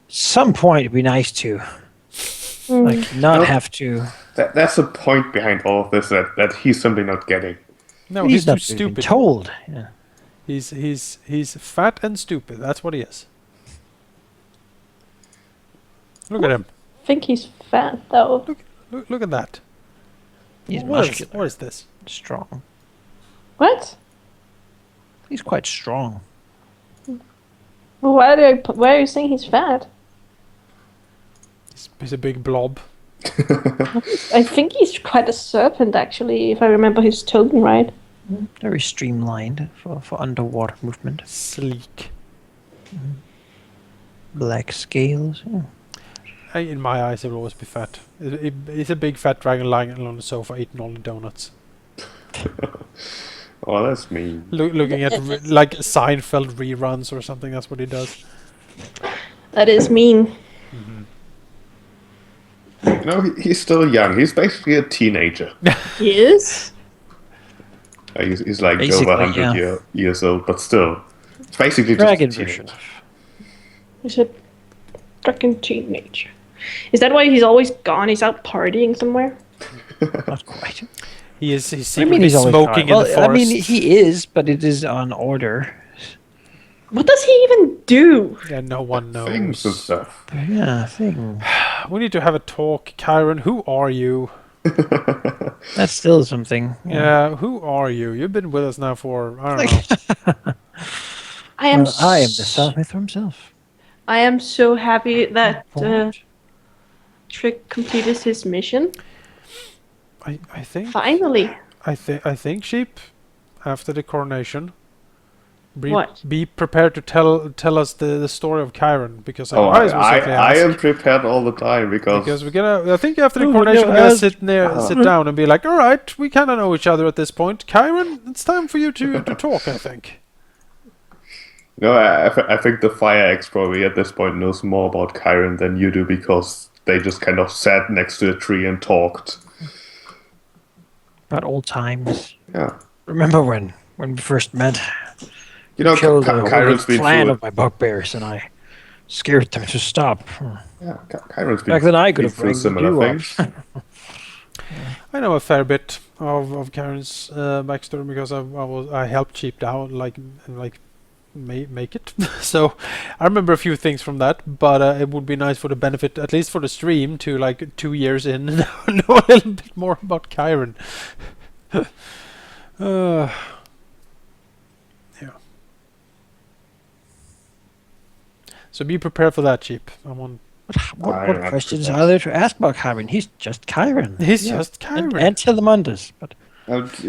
[SPEAKER 1] some point it'd be nice to like not have to.
[SPEAKER 4] That's the point behind all of this that he's simply not getting.
[SPEAKER 2] No,
[SPEAKER 1] he's
[SPEAKER 2] he's too
[SPEAKER 1] not even
[SPEAKER 2] stupid.
[SPEAKER 1] told. Yeah.
[SPEAKER 2] He's fat and stupid. That's what he is. Look at him.
[SPEAKER 3] I think he's fat, though.
[SPEAKER 2] Look at that.
[SPEAKER 1] He's
[SPEAKER 2] What is,
[SPEAKER 1] muscular,
[SPEAKER 2] what is this?
[SPEAKER 1] strong.
[SPEAKER 3] What?
[SPEAKER 1] He's quite strong.
[SPEAKER 3] Well, why are you saying he's fat?
[SPEAKER 2] He's a big blob.
[SPEAKER 3] I think he's quite a serpent, actually, if I remember his token right.
[SPEAKER 1] Very streamlined for underwater movement.
[SPEAKER 2] Sleek.
[SPEAKER 1] Black scales. Yeah.
[SPEAKER 2] In my eyes, he will always be fat. He's a big fat dragon lying on the sofa eating all the donuts.
[SPEAKER 4] Oh, that's mean.
[SPEAKER 2] Looking at like Seinfeld reruns or something. That's what he does.
[SPEAKER 3] That is mean.
[SPEAKER 4] He's still young. He's basically a teenager.
[SPEAKER 3] He is?
[SPEAKER 4] He's like
[SPEAKER 1] Basically,
[SPEAKER 4] over 100
[SPEAKER 1] yeah.
[SPEAKER 4] years old, but still. It's basically
[SPEAKER 1] Dragon
[SPEAKER 4] just a
[SPEAKER 1] version.
[SPEAKER 4] teenager.
[SPEAKER 3] He's a fucking teenager. Is that why he's always gone? He's out partying somewhere?
[SPEAKER 1] Not quite.
[SPEAKER 2] He's
[SPEAKER 1] I mean,
[SPEAKER 2] secretly
[SPEAKER 1] he's always
[SPEAKER 2] smoking
[SPEAKER 1] well,
[SPEAKER 2] in the forest.
[SPEAKER 1] I mean, he is, but it is on order.
[SPEAKER 3] What does he even do?
[SPEAKER 2] Yeah, no one
[SPEAKER 4] Things and
[SPEAKER 2] knows.
[SPEAKER 4] stuff.
[SPEAKER 1] Yeah, thing.
[SPEAKER 2] We need to have a talk, Kyron. Who are you?
[SPEAKER 1] That's still something.
[SPEAKER 2] Yeah, who are you? You've been with us now for I don't know.
[SPEAKER 3] I am
[SPEAKER 1] I am the South Myth himself.
[SPEAKER 3] I am so happy that Trick completed his mission.
[SPEAKER 2] I think
[SPEAKER 3] Finally.
[SPEAKER 2] I think sheep, after the coronation,
[SPEAKER 3] What?
[SPEAKER 2] be prepared to tell us the story of Chiron, because
[SPEAKER 4] Oh,
[SPEAKER 2] Zacharias will certainly
[SPEAKER 4] I am
[SPEAKER 2] ask.
[SPEAKER 4] prepared all the time
[SPEAKER 2] Because we're gonna, I think after the
[SPEAKER 1] No,
[SPEAKER 2] coronation,
[SPEAKER 1] no,
[SPEAKER 2] we're gonna
[SPEAKER 1] as-
[SPEAKER 2] sit down and be like, all right, we kind of know each other at this point. Chiron, it's time for you to talk. I think.
[SPEAKER 4] No, I think the Fire X probably at this point knows more about Chiron than you do, because they just kind of sat next to a tree and talked.
[SPEAKER 1] About old times.
[SPEAKER 4] Yeah.
[SPEAKER 1] Remember when we first met?
[SPEAKER 4] You know,
[SPEAKER 1] Killed a whole
[SPEAKER 4] Chiron's been
[SPEAKER 1] clan
[SPEAKER 4] through
[SPEAKER 1] of my bugbears, and I scared them to stop.
[SPEAKER 4] Yeah, Chiron's
[SPEAKER 1] Back then, I could
[SPEAKER 4] been
[SPEAKER 1] have
[SPEAKER 4] through
[SPEAKER 1] wrangled
[SPEAKER 4] similar
[SPEAKER 1] you up.
[SPEAKER 4] things.
[SPEAKER 2] I know a fair bit of Karen's backstory, because I helped Cheap out make it. So I remember a few things from that, but it would be nice for the benefit, at least for the stream, to like 2 years in know a little bit more about Chiron. Yeah. So be prepared for that, Cheap. I want.
[SPEAKER 1] What
[SPEAKER 4] I'm
[SPEAKER 1] questions
[SPEAKER 4] prepared.
[SPEAKER 1] are there to ask about Chiron? He's just Chiron.
[SPEAKER 2] He's just Chiron.
[SPEAKER 1] And Telemundus, but that's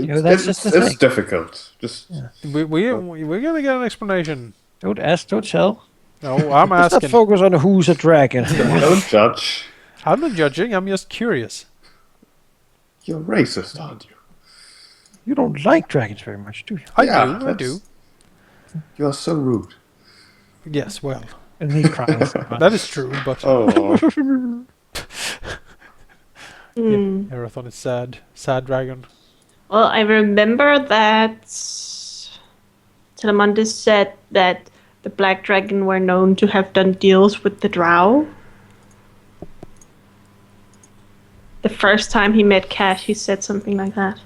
[SPEAKER 1] just the
[SPEAKER 4] it's
[SPEAKER 1] thing.
[SPEAKER 4] difficult. Just
[SPEAKER 2] We're gonna get an explanation.
[SPEAKER 1] don't ask, don't tell.
[SPEAKER 2] No, I'm
[SPEAKER 1] Let's not
[SPEAKER 2] asking.
[SPEAKER 1] focus on who's a dragon.
[SPEAKER 4] don't judge.
[SPEAKER 2] I'm not judging. I'm just curious.
[SPEAKER 4] You're racist, aren't you?
[SPEAKER 1] You don't like dragons very much, do you?
[SPEAKER 2] I
[SPEAKER 4] Yeah,
[SPEAKER 2] do. I do.
[SPEAKER 4] You are so rude.
[SPEAKER 2] Yes. Well,
[SPEAKER 1] And he cries.
[SPEAKER 2] that is true. But
[SPEAKER 4] Oh,
[SPEAKER 2] Erathon is sad. Sad dragon.
[SPEAKER 3] Well, I remember that Telemundus said that the Black Dragon were known to have done deals with the Drow. The first time he met Cash, he said something like that.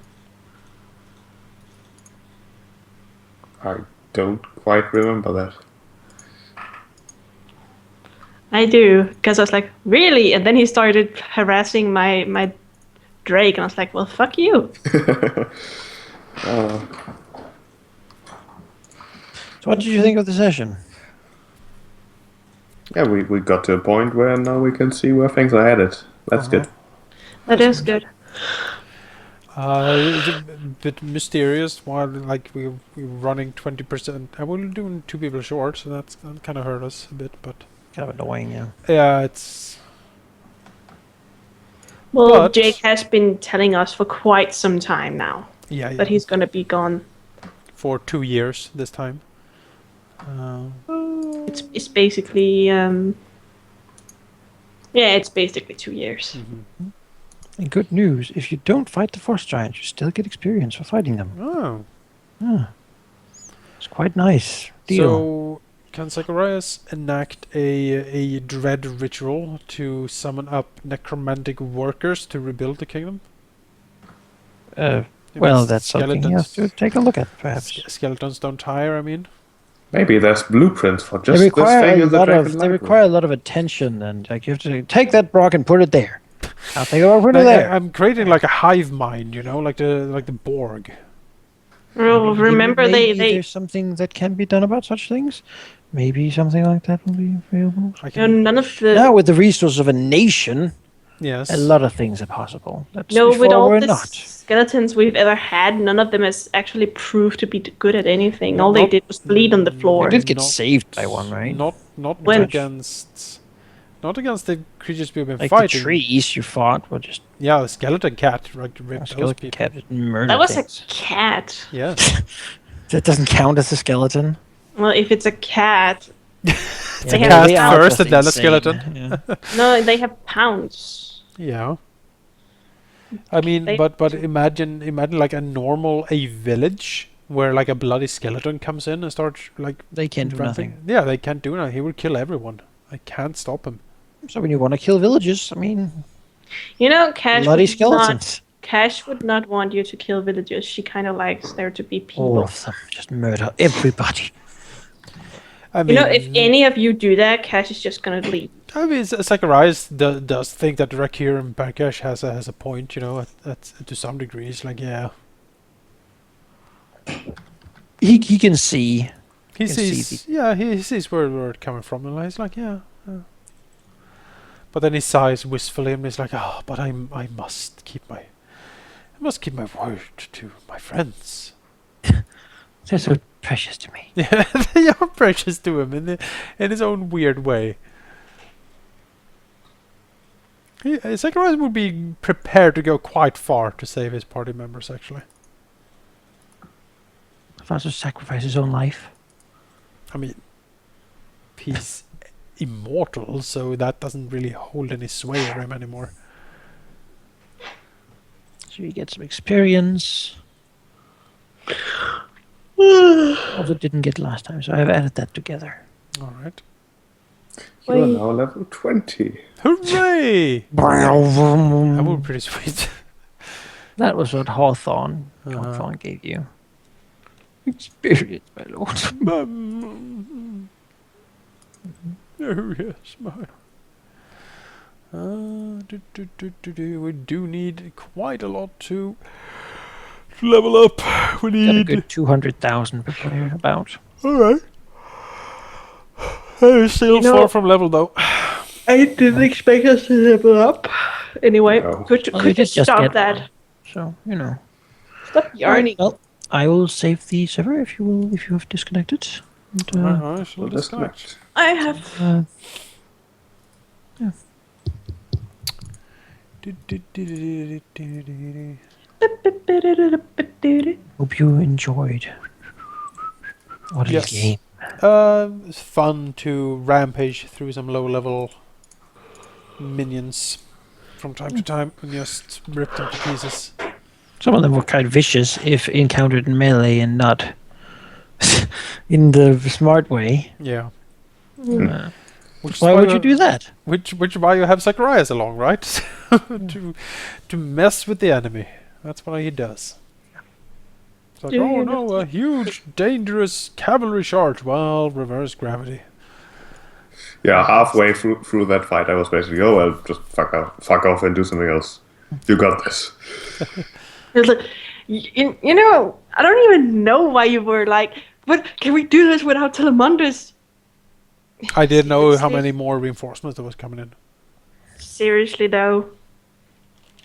[SPEAKER 4] I don't quite remember that.
[SPEAKER 3] I do, because I was like, really? And then he started harassing my Drake, and I was like, well, fuck you.
[SPEAKER 1] So what did you think of the session?
[SPEAKER 4] Yeah, we got to a point where now we can see where things are headed. That's good.
[SPEAKER 3] That is good.
[SPEAKER 2] It's a bit mysterious. While like we're running 20%, and we're doing 2 people short, so that kind of hurt us a bit. But
[SPEAKER 1] Kind of annoying, yeah.
[SPEAKER 2] yeah, it's
[SPEAKER 3] Well,
[SPEAKER 2] But-
[SPEAKER 3] Jake has been telling us for quite some time now
[SPEAKER 2] yeah,
[SPEAKER 3] that he's gonna be gone.
[SPEAKER 2] for 2 years this time.
[SPEAKER 3] It's basically it's basically 2 years.
[SPEAKER 1] And good news, if you don't fight the force giants, you still get experience for fighting them.
[SPEAKER 2] Oh,
[SPEAKER 1] It's quite nice. Deal.
[SPEAKER 2] so can Zacharias enact a dread ritual to summon up necromantic workers to rebuild the kingdom?
[SPEAKER 1] Well,
[SPEAKER 2] Maybe
[SPEAKER 1] that's something you have to take a look at, perhaps.
[SPEAKER 2] Skeletons don't tire. I mean,
[SPEAKER 4] Maybe there's blueprints for just
[SPEAKER 1] They
[SPEAKER 4] this
[SPEAKER 1] require
[SPEAKER 4] thing
[SPEAKER 1] a
[SPEAKER 4] in the
[SPEAKER 1] lot
[SPEAKER 4] Dragon
[SPEAKER 1] of they
[SPEAKER 4] Library.
[SPEAKER 1] require a lot of attention, and like you have to take that block and put it there. I'll take it over put it
[SPEAKER 2] like,
[SPEAKER 1] there.
[SPEAKER 2] I'm creating like a hive mind, like the Borg.
[SPEAKER 3] Well, remember
[SPEAKER 1] Maybe
[SPEAKER 3] they
[SPEAKER 1] there's something that can be done about such things. Maybe something like that will be available.
[SPEAKER 2] I
[SPEAKER 3] you know,
[SPEAKER 2] can,
[SPEAKER 3] none of the
[SPEAKER 1] Now, with the resources of a nation,
[SPEAKER 2] yes.
[SPEAKER 1] a lot of things are possible. That's
[SPEAKER 3] no with
[SPEAKER 1] before
[SPEAKER 3] all
[SPEAKER 1] we're
[SPEAKER 3] the
[SPEAKER 1] not.
[SPEAKER 3] skeletons we've ever had, none of them has actually proved to be good at anything. All they
[SPEAKER 2] Not-
[SPEAKER 3] did was bleed on the floor.
[SPEAKER 1] We did get
[SPEAKER 2] Not-
[SPEAKER 1] saved by one, right?
[SPEAKER 2] Not
[SPEAKER 3] When?
[SPEAKER 2] against the creatures we've been
[SPEAKER 1] Like
[SPEAKER 2] fighting.
[SPEAKER 1] the trees you fought were just
[SPEAKER 2] Yeah, the skeleton cat ripped
[SPEAKER 1] a
[SPEAKER 2] those
[SPEAKER 1] skeleton
[SPEAKER 2] people.
[SPEAKER 1] cat just murdered
[SPEAKER 3] That was
[SPEAKER 1] things.
[SPEAKER 3] a cat.
[SPEAKER 2] Yes.
[SPEAKER 1] That doesn't count as a skeleton.
[SPEAKER 3] Well, if it's a cat,
[SPEAKER 1] Yeah,
[SPEAKER 3] They
[SPEAKER 1] they-
[SPEAKER 3] have
[SPEAKER 1] they
[SPEAKER 3] cat
[SPEAKER 1] are
[SPEAKER 2] first
[SPEAKER 1] just
[SPEAKER 2] and then a
[SPEAKER 1] insane.
[SPEAKER 2] skeleton.
[SPEAKER 1] Yeah.
[SPEAKER 3] no, they have pounds.
[SPEAKER 2] Yeah. I mean,
[SPEAKER 3] They-
[SPEAKER 2] but imagine like a village where like a bloody skeleton comes in and starts like
[SPEAKER 1] They can do
[SPEAKER 2] ramping.
[SPEAKER 1] nothing.
[SPEAKER 2] Yeah, they can't do nothing. He will kill everyone. I can't stop him.
[SPEAKER 1] So when you want to kill villages, I mean,
[SPEAKER 3] You know, Cash
[SPEAKER 1] bloody
[SPEAKER 3] would
[SPEAKER 1] skeletons.
[SPEAKER 3] Cash would not want you to kill villagers. She kind of likes there to be people.
[SPEAKER 1] All of them. Just murder everybody.
[SPEAKER 2] I
[SPEAKER 3] You
[SPEAKER 2] mean,
[SPEAKER 3] know, if any of you do that, Cash is just gonna leave.
[SPEAKER 2] I mean, Zacharias does think that Rakir and Barkash has a point, to some degree. It's like, yeah,
[SPEAKER 1] He can see.
[SPEAKER 2] he
[SPEAKER 1] can see
[SPEAKER 2] sees, he sees where it's coming from, and he's like, yeah. But then he sighs wistfully and he's like, "Oh, but I must keep my word to my friends."
[SPEAKER 1] They're so precious to me.
[SPEAKER 2] Yeah, they are precious to him in his own weird way. Zacharias would be prepared to go quite far to save his party members, actually.
[SPEAKER 1] If I was to sacrifice his own life.
[SPEAKER 2] I mean, he's immortal, so that doesn't really hold any sway over him anymore.
[SPEAKER 1] So you get some experience. Also didn't get last time, so I've added that together.
[SPEAKER 2] Alright.
[SPEAKER 4] You are now level 20.
[SPEAKER 2] Hooray! That would be pretty sweet.
[SPEAKER 1] That was what Hawthorne gave you. Experience, my lord.
[SPEAKER 2] Oh, yes, my. We do need quite a lot to level up. We
[SPEAKER 1] Got a
[SPEAKER 2] need.
[SPEAKER 1] good 200,000 per player about.
[SPEAKER 2] Alright. I'm still far from level though.
[SPEAKER 3] I didn't expect us to level up. Anyway,
[SPEAKER 4] No.
[SPEAKER 3] could
[SPEAKER 1] Well,
[SPEAKER 3] you
[SPEAKER 1] you did just
[SPEAKER 3] stop
[SPEAKER 1] get
[SPEAKER 3] that?
[SPEAKER 1] one. So, you know.
[SPEAKER 3] Stop yarning.
[SPEAKER 1] Well, I will save the server if you have disconnected. And,
[SPEAKER 2] I shall disconnect.
[SPEAKER 3] I have.
[SPEAKER 1] Hope you enjoyed. What a
[SPEAKER 2] Yes.
[SPEAKER 1] game.
[SPEAKER 2] It's fun to rampage through some low-level minions from time to time and just rip them to pieces.
[SPEAKER 1] Some of them were quite vicious if encountered in melee and not in the smart way.
[SPEAKER 2] Yeah. Which is
[SPEAKER 1] Why would you do that?
[SPEAKER 2] Which why you have Zacharias along, right? to mess with the enemy. That's what he does. It's like,
[SPEAKER 3] Yeah,
[SPEAKER 2] oh
[SPEAKER 3] yeah,
[SPEAKER 2] no, a huge, dangerous cavalry charge. Well, reverse gravity.
[SPEAKER 4] Yeah, halfway through that fight, I was basically, oh well, just fuck off and do something else. You got this.
[SPEAKER 3] It's like, you know, I don't even know why you were like, but can we do this without Telemundus?
[SPEAKER 2] I didn't know how
[SPEAKER 3] Seriously?
[SPEAKER 2] many more reinforcements there was coming in.
[SPEAKER 3] Seriously though,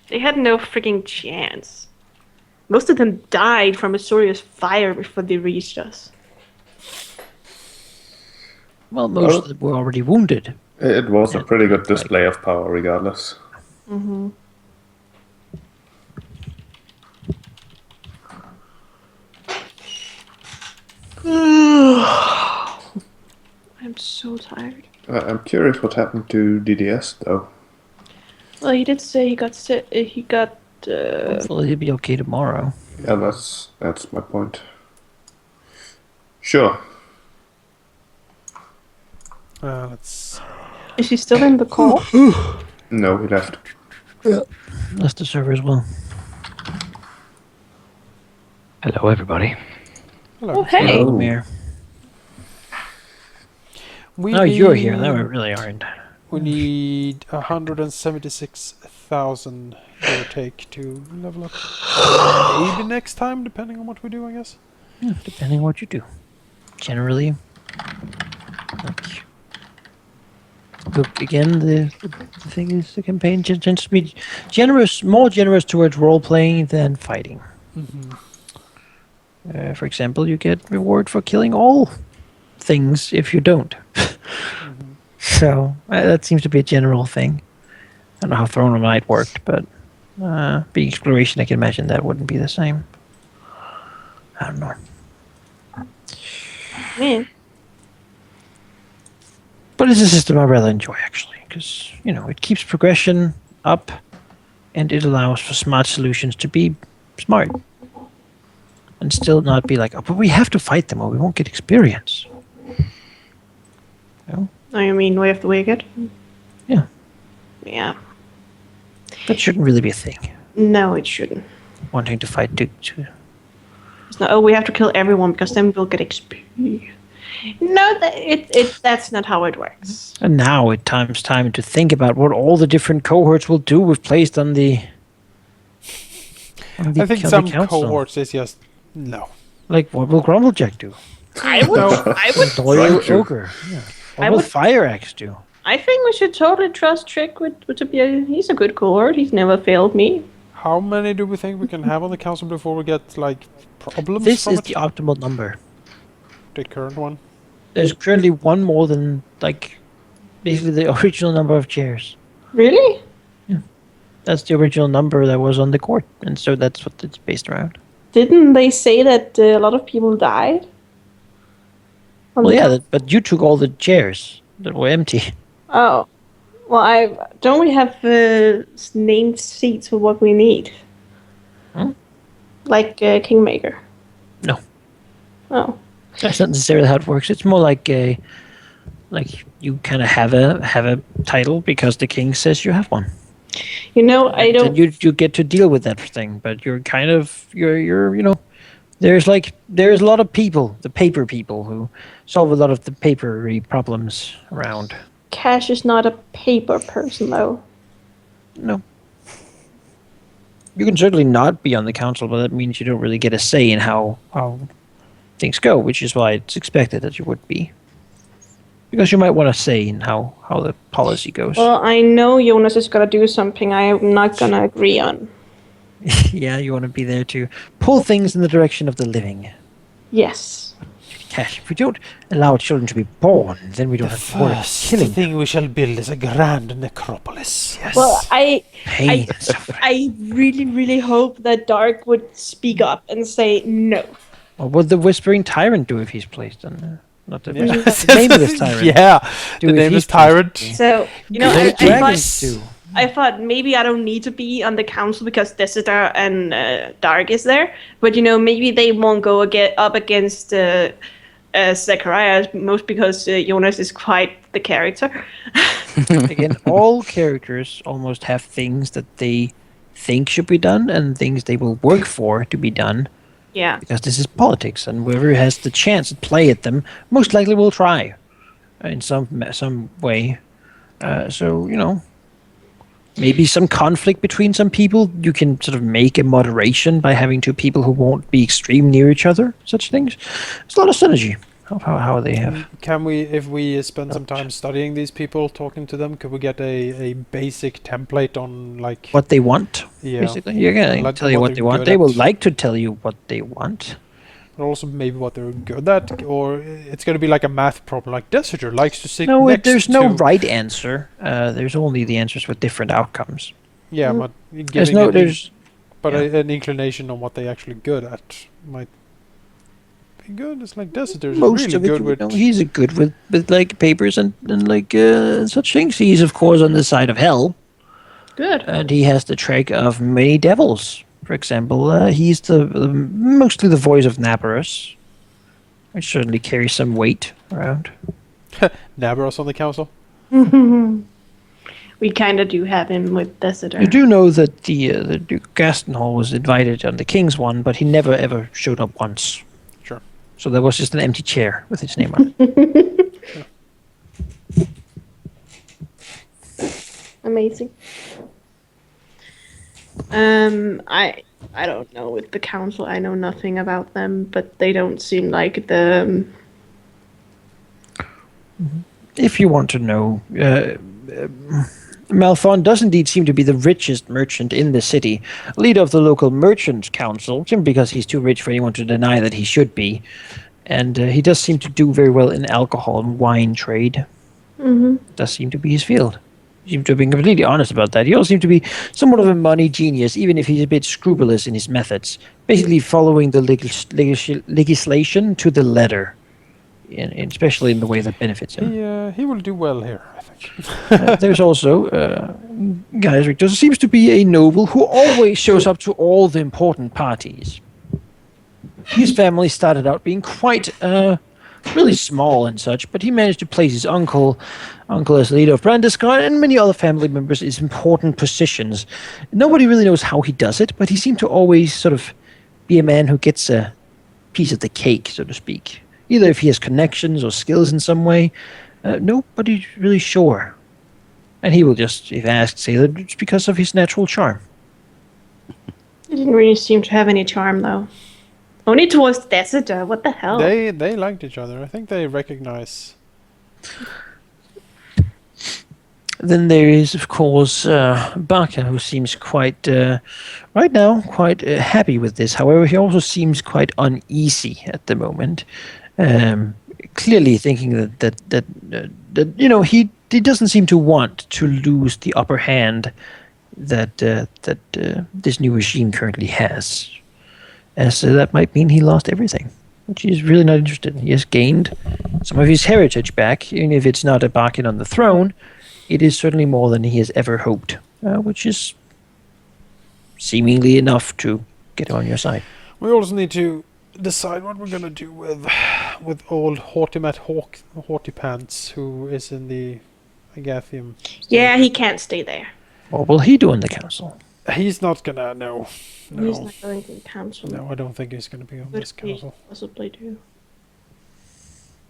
[SPEAKER 3] they had no freaking chance. Most of them died from Asuria's fire before they reached us.
[SPEAKER 1] Well, most of them were already wounded.
[SPEAKER 4] It was a pretty good display of power, regardless.
[SPEAKER 3] Mm-hmm. I'm so tired.
[SPEAKER 4] I'm curious what happened to DDS, though.
[SPEAKER 3] Well, he did say he got sick. He got.
[SPEAKER 1] Hopefully he'll be okay tomorrow.
[SPEAKER 4] Yeah, that's my point. Sure.
[SPEAKER 2] Let's.
[SPEAKER 3] Is he still in the call?
[SPEAKER 4] No, he left.
[SPEAKER 1] That's the server as well.
[SPEAKER 5] Hello, everybody.
[SPEAKER 2] Hello.
[SPEAKER 3] Oh, hey.
[SPEAKER 4] Hello.
[SPEAKER 1] Halldamir.
[SPEAKER 2] We
[SPEAKER 1] No, you're here. No, we really aren't.
[SPEAKER 2] We need 176,000 give or take to level up. Maybe next time, depending on what we do, I guess.
[SPEAKER 1] Yeah, depending on what you do. Generally, like, look again. The thing is, the campaign tends to be generous, more generous towards role playing than fighting. For example, you get reward for killing all things if you don't. So that seems to be a general thing. I don't know how Throne of Night worked, but being exploration, I can imagine that wouldn't be the same. I don't know.
[SPEAKER 3] Man.
[SPEAKER 1] But it's a system I rather enjoy, actually, because, you know, it keeps progression up and it allows for smart solutions to be smart and still not be like, oh, but we have to fight them or we won't get experience. You know?
[SPEAKER 3] Oh, you mean Way of the Wicked?
[SPEAKER 1] Yeah.
[SPEAKER 3] Yeah.
[SPEAKER 1] That shouldn't really be a thing.
[SPEAKER 3] No, it shouldn't.
[SPEAKER 1] Wanting to fight to
[SPEAKER 3] It's not, oh, we have to kill everyone because then we'll get XP. No, that's not how it works.
[SPEAKER 1] And now it times time to think about what all the different cohorts will do we've placed on the
[SPEAKER 2] I think
[SPEAKER 1] on
[SPEAKER 2] some
[SPEAKER 1] the council.
[SPEAKER 2] cohorts is just no.
[SPEAKER 1] Like, what will Grumblejack do?
[SPEAKER 3] I would
[SPEAKER 1] Loyal
[SPEAKER 4] Thank you.
[SPEAKER 1] Ogre. Yeah. What
[SPEAKER 3] I
[SPEAKER 1] will
[SPEAKER 3] would-
[SPEAKER 1] Fire Axe do?
[SPEAKER 3] I think we should totally trust Trick with to be. He's a good cohort. He's never failed me.
[SPEAKER 2] How many do we think we can have on the council before we get like problems
[SPEAKER 1] This
[SPEAKER 2] from
[SPEAKER 1] is
[SPEAKER 2] it?
[SPEAKER 1] the optimal number.
[SPEAKER 2] The current one.
[SPEAKER 1] There's currently one more than basically the original number of chairs.
[SPEAKER 3] Really?
[SPEAKER 1] That's the original number that was on the court, and so that's what it's based around.
[SPEAKER 3] Didn't they say that a lot of people died?
[SPEAKER 1] Well, yeah, but you took all the chairs that were empty.
[SPEAKER 3] Oh, well, don't we have named seats for what we need?
[SPEAKER 1] Hmm?
[SPEAKER 3] Like Kingmaker.
[SPEAKER 1] No.
[SPEAKER 3] Oh.
[SPEAKER 1] That's not necessarily how it works. It's more like you kind of have a title because the king says you have one.
[SPEAKER 3] You know, I don't.
[SPEAKER 1] And you get to deal with that thing, but you're there's a lot of people, the paper people, who solve a lot of the papery problems around.
[SPEAKER 3] Cash is not a paper person, though.
[SPEAKER 1] No. You can certainly not be on the council, but that means you don't really get a say in how things go, which is why it's expected that you would be. Because you might want to say in how the policy goes.
[SPEAKER 3] Well, I know Jonas is gonna do something I'm not gonna agree on.
[SPEAKER 1] Yeah, you want to be there to pull things in the direction of the living.
[SPEAKER 3] Yes.
[SPEAKER 1] Cash, if we don't allow children to be born, then we don't have to worry about killing them.
[SPEAKER 2] thing we shall build is a grand necropolis. Yes.
[SPEAKER 3] Well,
[SPEAKER 1] Pain and suffering.
[SPEAKER 3] I really, really hope that Dark would speak up and say no.
[SPEAKER 1] What would the Whispering Tyrant do if he's placed on there? Not the
[SPEAKER 2] Yeah.
[SPEAKER 1] the nameless tyrant.
[SPEAKER 2] Yeah,
[SPEAKER 1] Do
[SPEAKER 2] the
[SPEAKER 1] if
[SPEAKER 2] nameless
[SPEAKER 1] he's placed
[SPEAKER 2] tyrant.
[SPEAKER 1] on there.
[SPEAKER 3] So, you know,
[SPEAKER 1] What do dragons
[SPEAKER 2] thought-
[SPEAKER 1] do?
[SPEAKER 3] I thought maybe I don't need to be on the council because Desider and Dark is there, but you know, maybe they won't go up against Zachariah, most because Jonas is quite the character.
[SPEAKER 1] Again, all characters almost have things that they think should be done and things they will work for to be done.
[SPEAKER 3] Yeah.
[SPEAKER 1] Because this is politics, and whoever has the chance to play at them most likely will try in some way. So, you know, maybe some conflict between some people. You can sort of make a moderation by having two people who won't be extreme near each other. Such things. There's a lot of synergy. How they have.
[SPEAKER 2] Can we, if we spend some time studying these people, talking to them, could we get a basic template on like
[SPEAKER 1] What they want,
[SPEAKER 2] yeah,
[SPEAKER 1] basically. You're going to
[SPEAKER 2] Like
[SPEAKER 1] tell you
[SPEAKER 2] what
[SPEAKER 1] what they
[SPEAKER 2] they're
[SPEAKER 1] want.
[SPEAKER 2] good
[SPEAKER 1] They will
[SPEAKER 2] at.
[SPEAKER 1] like to tell you what they want.
[SPEAKER 2] but also maybe what they're good at, or it's going to be like a math problem. Like Desider likes to sit
[SPEAKER 1] No,
[SPEAKER 2] next
[SPEAKER 1] there's no
[SPEAKER 2] to,
[SPEAKER 1] right answer. There's only the answers with different outcomes.
[SPEAKER 2] Yeah, but
[SPEAKER 1] There's
[SPEAKER 2] giving
[SPEAKER 1] no,
[SPEAKER 2] an,
[SPEAKER 1] there's
[SPEAKER 2] an inclination on what they actually good at might be good. It's like Desider's
[SPEAKER 1] most
[SPEAKER 2] really
[SPEAKER 1] of it.
[SPEAKER 2] good
[SPEAKER 1] You
[SPEAKER 2] with.
[SPEAKER 1] know, he's good with like papers and like such things. He's of course on the side of hell,
[SPEAKER 3] Good.
[SPEAKER 1] and he has the trick of many devils. For example, he's the mostly the voice of Nabarus, which certainly carries some weight around.
[SPEAKER 2] Nabaros on the council.
[SPEAKER 3] We kind of do have him with Desider.
[SPEAKER 1] You do know that the Duke Gastenhall was invited on the King's one, but he never ever showed up once.
[SPEAKER 2] Sure.
[SPEAKER 1] So there was just an empty chair with his name on it.
[SPEAKER 3] Amazing. I don't know with the council. I know nothing about them, but they don't seem like the.
[SPEAKER 1] If you want to know, Malfon does indeed seem to be the richest merchant in the city, leader of the local merchants' council, simply because he's too rich for anyone to deny that he should be. And he does seem to do very well in alcohol and wine trade. Does seem to be his field. He seems to have been completely honest about that. He also seems to be somewhat of a money genius, even if he's a bit scrupulous in his methods, basically following the legislation to the letter, especially in the way that benefits him.
[SPEAKER 2] He will do well here, I think.
[SPEAKER 1] There's also Gaius Rictus seems to be a noble who always shows up to all the important parties. His family started out being quite really small and such, but he managed to place his uncle as leader of Brandiscon and many other family members in important positions. Nobody really knows how he does it, but he seemed to always sort of be a man who gets a piece of the cake, so to speak. Either if he has connections or skills in some way. Nobody's really sure. And he will just, if asked, say that it's because of his natural charm.
[SPEAKER 3] He didn't really seem to have any charm, though. Only towards Desider. What the hell?
[SPEAKER 2] They liked each other. I think they recognize.
[SPEAKER 1] Then there is, of course, Barker, who seems quite, right now, quite happy with this. However, he also seems quite uneasy at the moment. Clearly thinking that he doesn't seem to want to lose the upper hand that this new regime currently has, as that might mean he lost everything, which he's really not interested in. He has gained some of his heritage back, even if it's not a Barkin on the throne. It is certainly more than he has ever hoped, which is seemingly enough to get him on your side.
[SPEAKER 2] We also need to decide what we're gonna do with old Haughty Pants, who is in the Agathium.
[SPEAKER 3] Yeah, he can't stay there.
[SPEAKER 1] What will he do in the council?
[SPEAKER 2] He's not gonna. No.
[SPEAKER 3] He's not going to the council.
[SPEAKER 2] No, I don't think he's gonna be on this council.
[SPEAKER 3] Possibly do.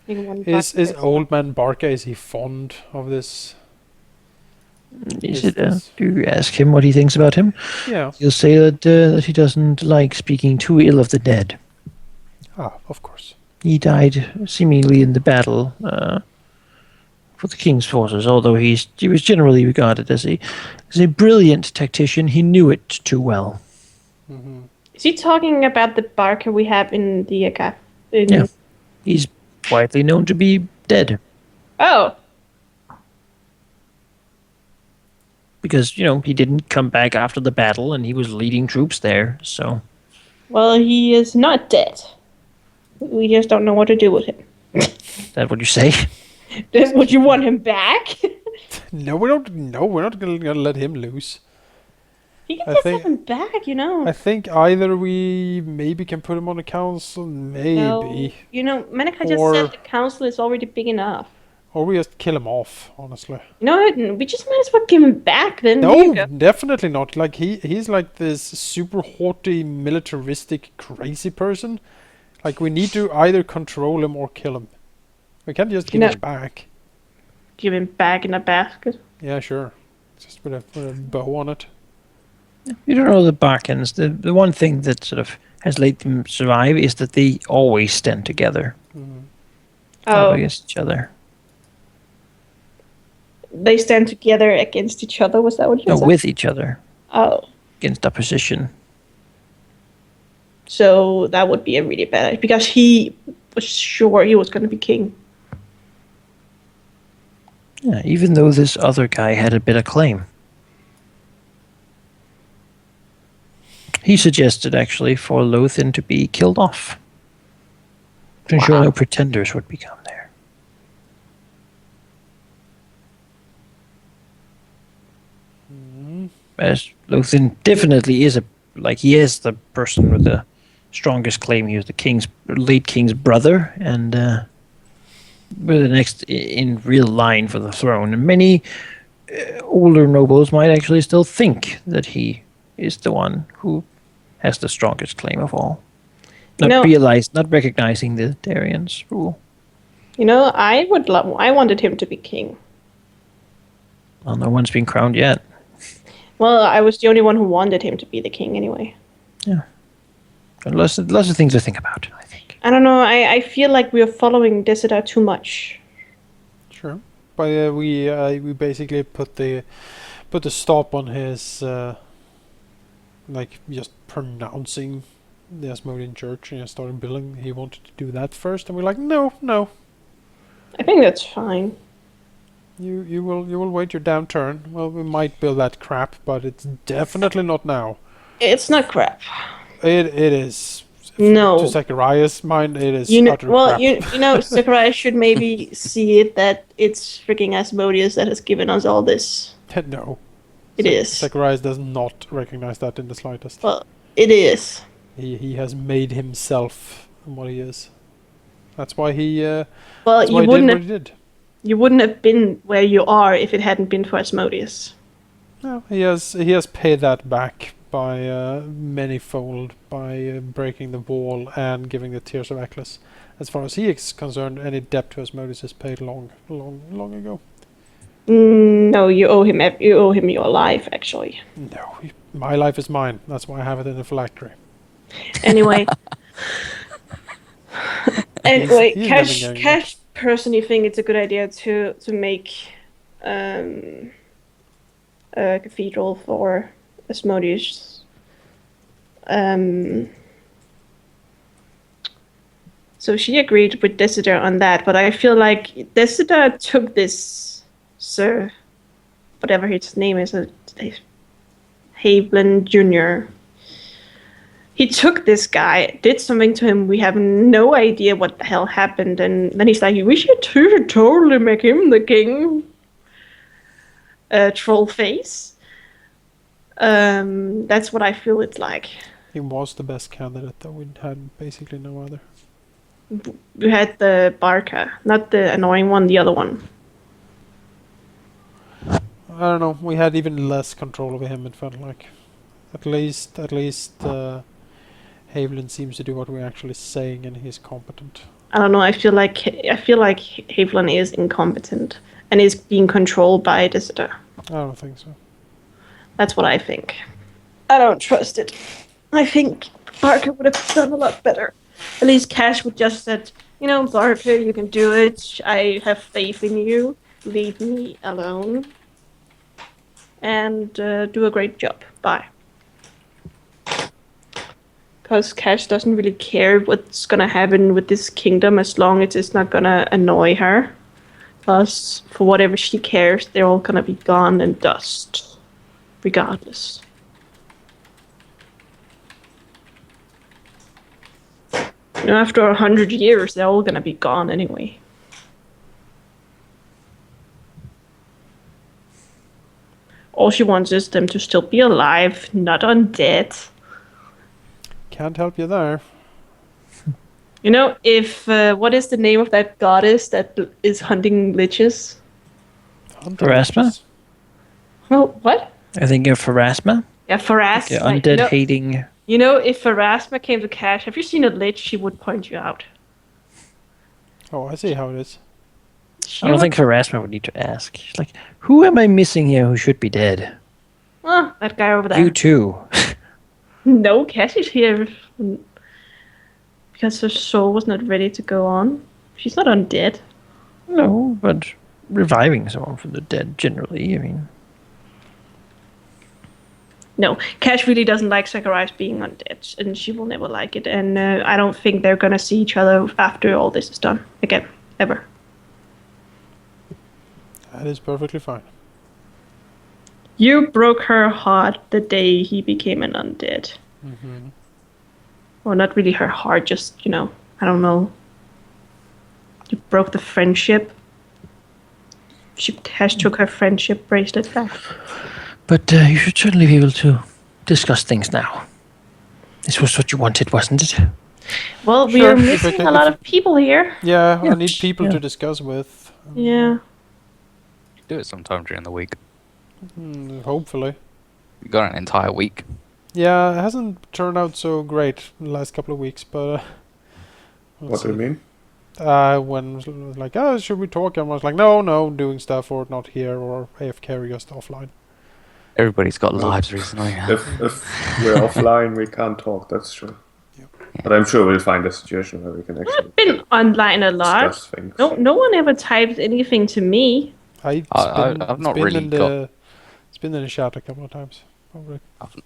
[SPEAKER 2] Is old man Barca? Is he fond of this?
[SPEAKER 1] Do you ask him what he thinks about him?
[SPEAKER 2] Yeah.
[SPEAKER 1] He'll say that he doesn't like speaking too ill of the dead.
[SPEAKER 2] Ah, of course.
[SPEAKER 1] He died seemingly in the battle for the king's forces, although he was generally regarded as a brilliant tactician. He knew it too well.
[SPEAKER 2] Mm-hmm.
[SPEAKER 3] Is he talking about the Barker we have in the Agath?
[SPEAKER 1] Yeah. He's widely known to be dead.
[SPEAKER 3] Oh.
[SPEAKER 1] Because, he didn't come back after the battle and he was leading troops there, so.
[SPEAKER 3] Well, he is not dead. We just don't know what to do with him.
[SPEAKER 1] Is that what you say?
[SPEAKER 3] Would you want him back?
[SPEAKER 2] No, we don't. No, we're not gonna let him loose.
[SPEAKER 3] You can just have him back,
[SPEAKER 2] I think either we maybe can put him on the council, maybe.
[SPEAKER 3] No. Menaka just said the council is already big enough.
[SPEAKER 2] Or we just kill him off, honestly.
[SPEAKER 3] We just might as well give him back then.
[SPEAKER 2] No, definitely not. Like he's like this super haughty, militaristic, crazy person. Like we need to either control him or kill him. We can't just give him back.
[SPEAKER 3] Give him back in a basket.
[SPEAKER 2] Yeah, sure. Just with a bow on it.
[SPEAKER 1] You don't know the Barkans. The one thing that sort of has let them survive is that they always stand together.
[SPEAKER 2] Mm-hmm.
[SPEAKER 1] Not against each other.
[SPEAKER 3] They stand together against each other. Was that what you said?
[SPEAKER 1] No, with each other.
[SPEAKER 3] Oh.
[SPEAKER 1] Against opposition.
[SPEAKER 3] So that would be a really bad idea, because he was sure he was going to be king.
[SPEAKER 1] Yeah, even though this other guy had a bit of claim. He suggested, actually, for Lothian to be killed off. To ensure no pretenders would become there.
[SPEAKER 2] Mm-hmm.
[SPEAKER 1] As Lothian definitely is he is the person with the strongest claim. He was the late king's brother, and we're the next in real line for the throne. And many older nobles might actually still think that he is the one who has the strongest claim of all. Not recognizing the Darian's rule.
[SPEAKER 3] I wanted him to be king.
[SPEAKER 1] Well, no one's been crowned yet.
[SPEAKER 3] Well, I was the only one who wanted him to be the king anyway.
[SPEAKER 1] Yeah. Lots of things to think about, I think.
[SPEAKER 3] I don't know. I feel like we are following Desidar too much.
[SPEAKER 2] Sure, but we basically put the stop on his just pronouncing the Asmodean Church and started building. He wanted to do that first, and we're like, no.
[SPEAKER 3] I think that's fine.
[SPEAKER 2] You will wait your downturn. Well, we might build that crap, but it's definitely not now.
[SPEAKER 3] It's not crap.
[SPEAKER 2] It is.
[SPEAKER 3] No.
[SPEAKER 2] To Zachariah's mind, it is utter crap.
[SPEAKER 3] Zachariah should maybe see it that it's freaking Asmodeus that has given us all this.
[SPEAKER 2] No.
[SPEAKER 3] It is.
[SPEAKER 2] Zachariah does not recognize that in the slightest.
[SPEAKER 3] Well, it is.
[SPEAKER 2] He has made himself what he is. That's why he.
[SPEAKER 3] You
[SPEAKER 2] did.
[SPEAKER 3] You wouldn't have been where you are if it hadn't been for Asmodeus.
[SPEAKER 2] No, he has paid that back by manyfold by breaking the wall and giving the Tears of Eccles. As far as he is concerned, any debt to Asmodeus is paid long ago.
[SPEAKER 3] No, you owe him your life, actually.
[SPEAKER 2] No, my life is mine. That's why I have it in the phylactery.
[SPEAKER 3] Anyway. Cash
[SPEAKER 2] Cash
[SPEAKER 3] personally think it's a good idea to make cathedral for Asmodeus. So she agreed with Desidder on that, but I feel like Desidder took this Sir, whatever his name is, Haviland Jr. He took this guy, did something to him. We have no idea what the hell happened, and then he's like, "We should totally make him the king." Troll face. That's what I feel it's like.
[SPEAKER 2] He was the best candidate, though. We had basically no other.
[SPEAKER 3] We had the Barca, not the annoying one, the other one.
[SPEAKER 2] I don't know. We had even less control over him. It felt like, at least, Haviland seems to do what we're actually saying, and he's competent.
[SPEAKER 3] I don't know. I feel like Haviland is incompetent and is being controlled by Desidder.
[SPEAKER 2] I don't think so.
[SPEAKER 3] That's what I think. I don't trust it. I think Barker would have done a lot better. At least Cash would just said, Barker, you can do it. I have faith in you. Leave me alone. And do a great job. Bye. Because Cash doesn't really care what's gonna happen with this kingdom as long as it's not gonna annoy her. Because for whatever she cares, they're all gonna be gone in dust. Regardless. After 100 years, they're all gonna be gone anyway. All she wants is them to still be alive, not undead.
[SPEAKER 2] Can't help you there.
[SPEAKER 3] If what is the name of that goddess that is hunting liches?
[SPEAKER 1] Pharasma?
[SPEAKER 3] Well, what?
[SPEAKER 1] I think of Pharasma.
[SPEAKER 3] Yeah, Pharasma.
[SPEAKER 1] Yeah, undead hating.
[SPEAKER 3] If Pharasma came to Cash, have you seen a lich? She would point you out.
[SPEAKER 2] Oh, I see how it is.
[SPEAKER 1] I don't think Pharasma would need to ask. She's like, who am I missing here who should be dead?
[SPEAKER 3] Oh, that guy over there.
[SPEAKER 1] You too.
[SPEAKER 3] No, Cash is here because her soul was not ready to go on. She's not undead.
[SPEAKER 1] No, but reviving someone from the dead generally, I mean.
[SPEAKER 3] No, Cash really doesn't like Zacharias being undead, and she will never like it. And I don't think they're gonna see each other after all this is done again, ever.
[SPEAKER 2] That is perfectly fine.
[SPEAKER 3] You broke her heart the day he became an undead.
[SPEAKER 2] Mm-hmm.
[SPEAKER 3] Well, not really her heart, just, I don't know. You broke the friendship. Cash took her friendship bracelet back.
[SPEAKER 1] But you should certainly be able to discuss things now. This was what you wanted, wasn't it?
[SPEAKER 3] Well, we
[SPEAKER 2] Sure,
[SPEAKER 3] are missing a lot of people here.
[SPEAKER 2] Yeah,
[SPEAKER 1] Yeah,
[SPEAKER 2] I need people
[SPEAKER 1] yeah.
[SPEAKER 2] to discuss with.
[SPEAKER 3] Yeah.
[SPEAKER 5] Do it sometime during the week.
[SPEAKER 2] Hopefully.
[SPEAKER 5] We got an entire week.
[SPEAKER 2] Yeah, it hasn't turned out so great the last couple of weeks, but... we'll
[SPEAKER 4] What do you
[SPEAKER 2] see.
[SPEAKER 4] mean?
[SPEAKER 2] When it was like, oh, should we talk? And I was like, no, doing stuff or not here or AFK or just offline.
[SPEAKER 5] Everybody's got
[SPEAKER 4] Well,
[SPEAKER 5] lives recently.
[SPEAKER 4] If we're offline, we can't talk. That's true.
[SPEAKER 2] Yep.
[SPEAKER 4] But I'm sure we'll find a situation where we can actually
[SPEAKER 3] I've been online a lot.
[SPEAKER 4] discuss things.
[SPEAKER 3] No one ever typed anything to me.
[SPEAKER 5] I've not really
[SPEAKER 2] It's been in the chat a couple of times. Probably.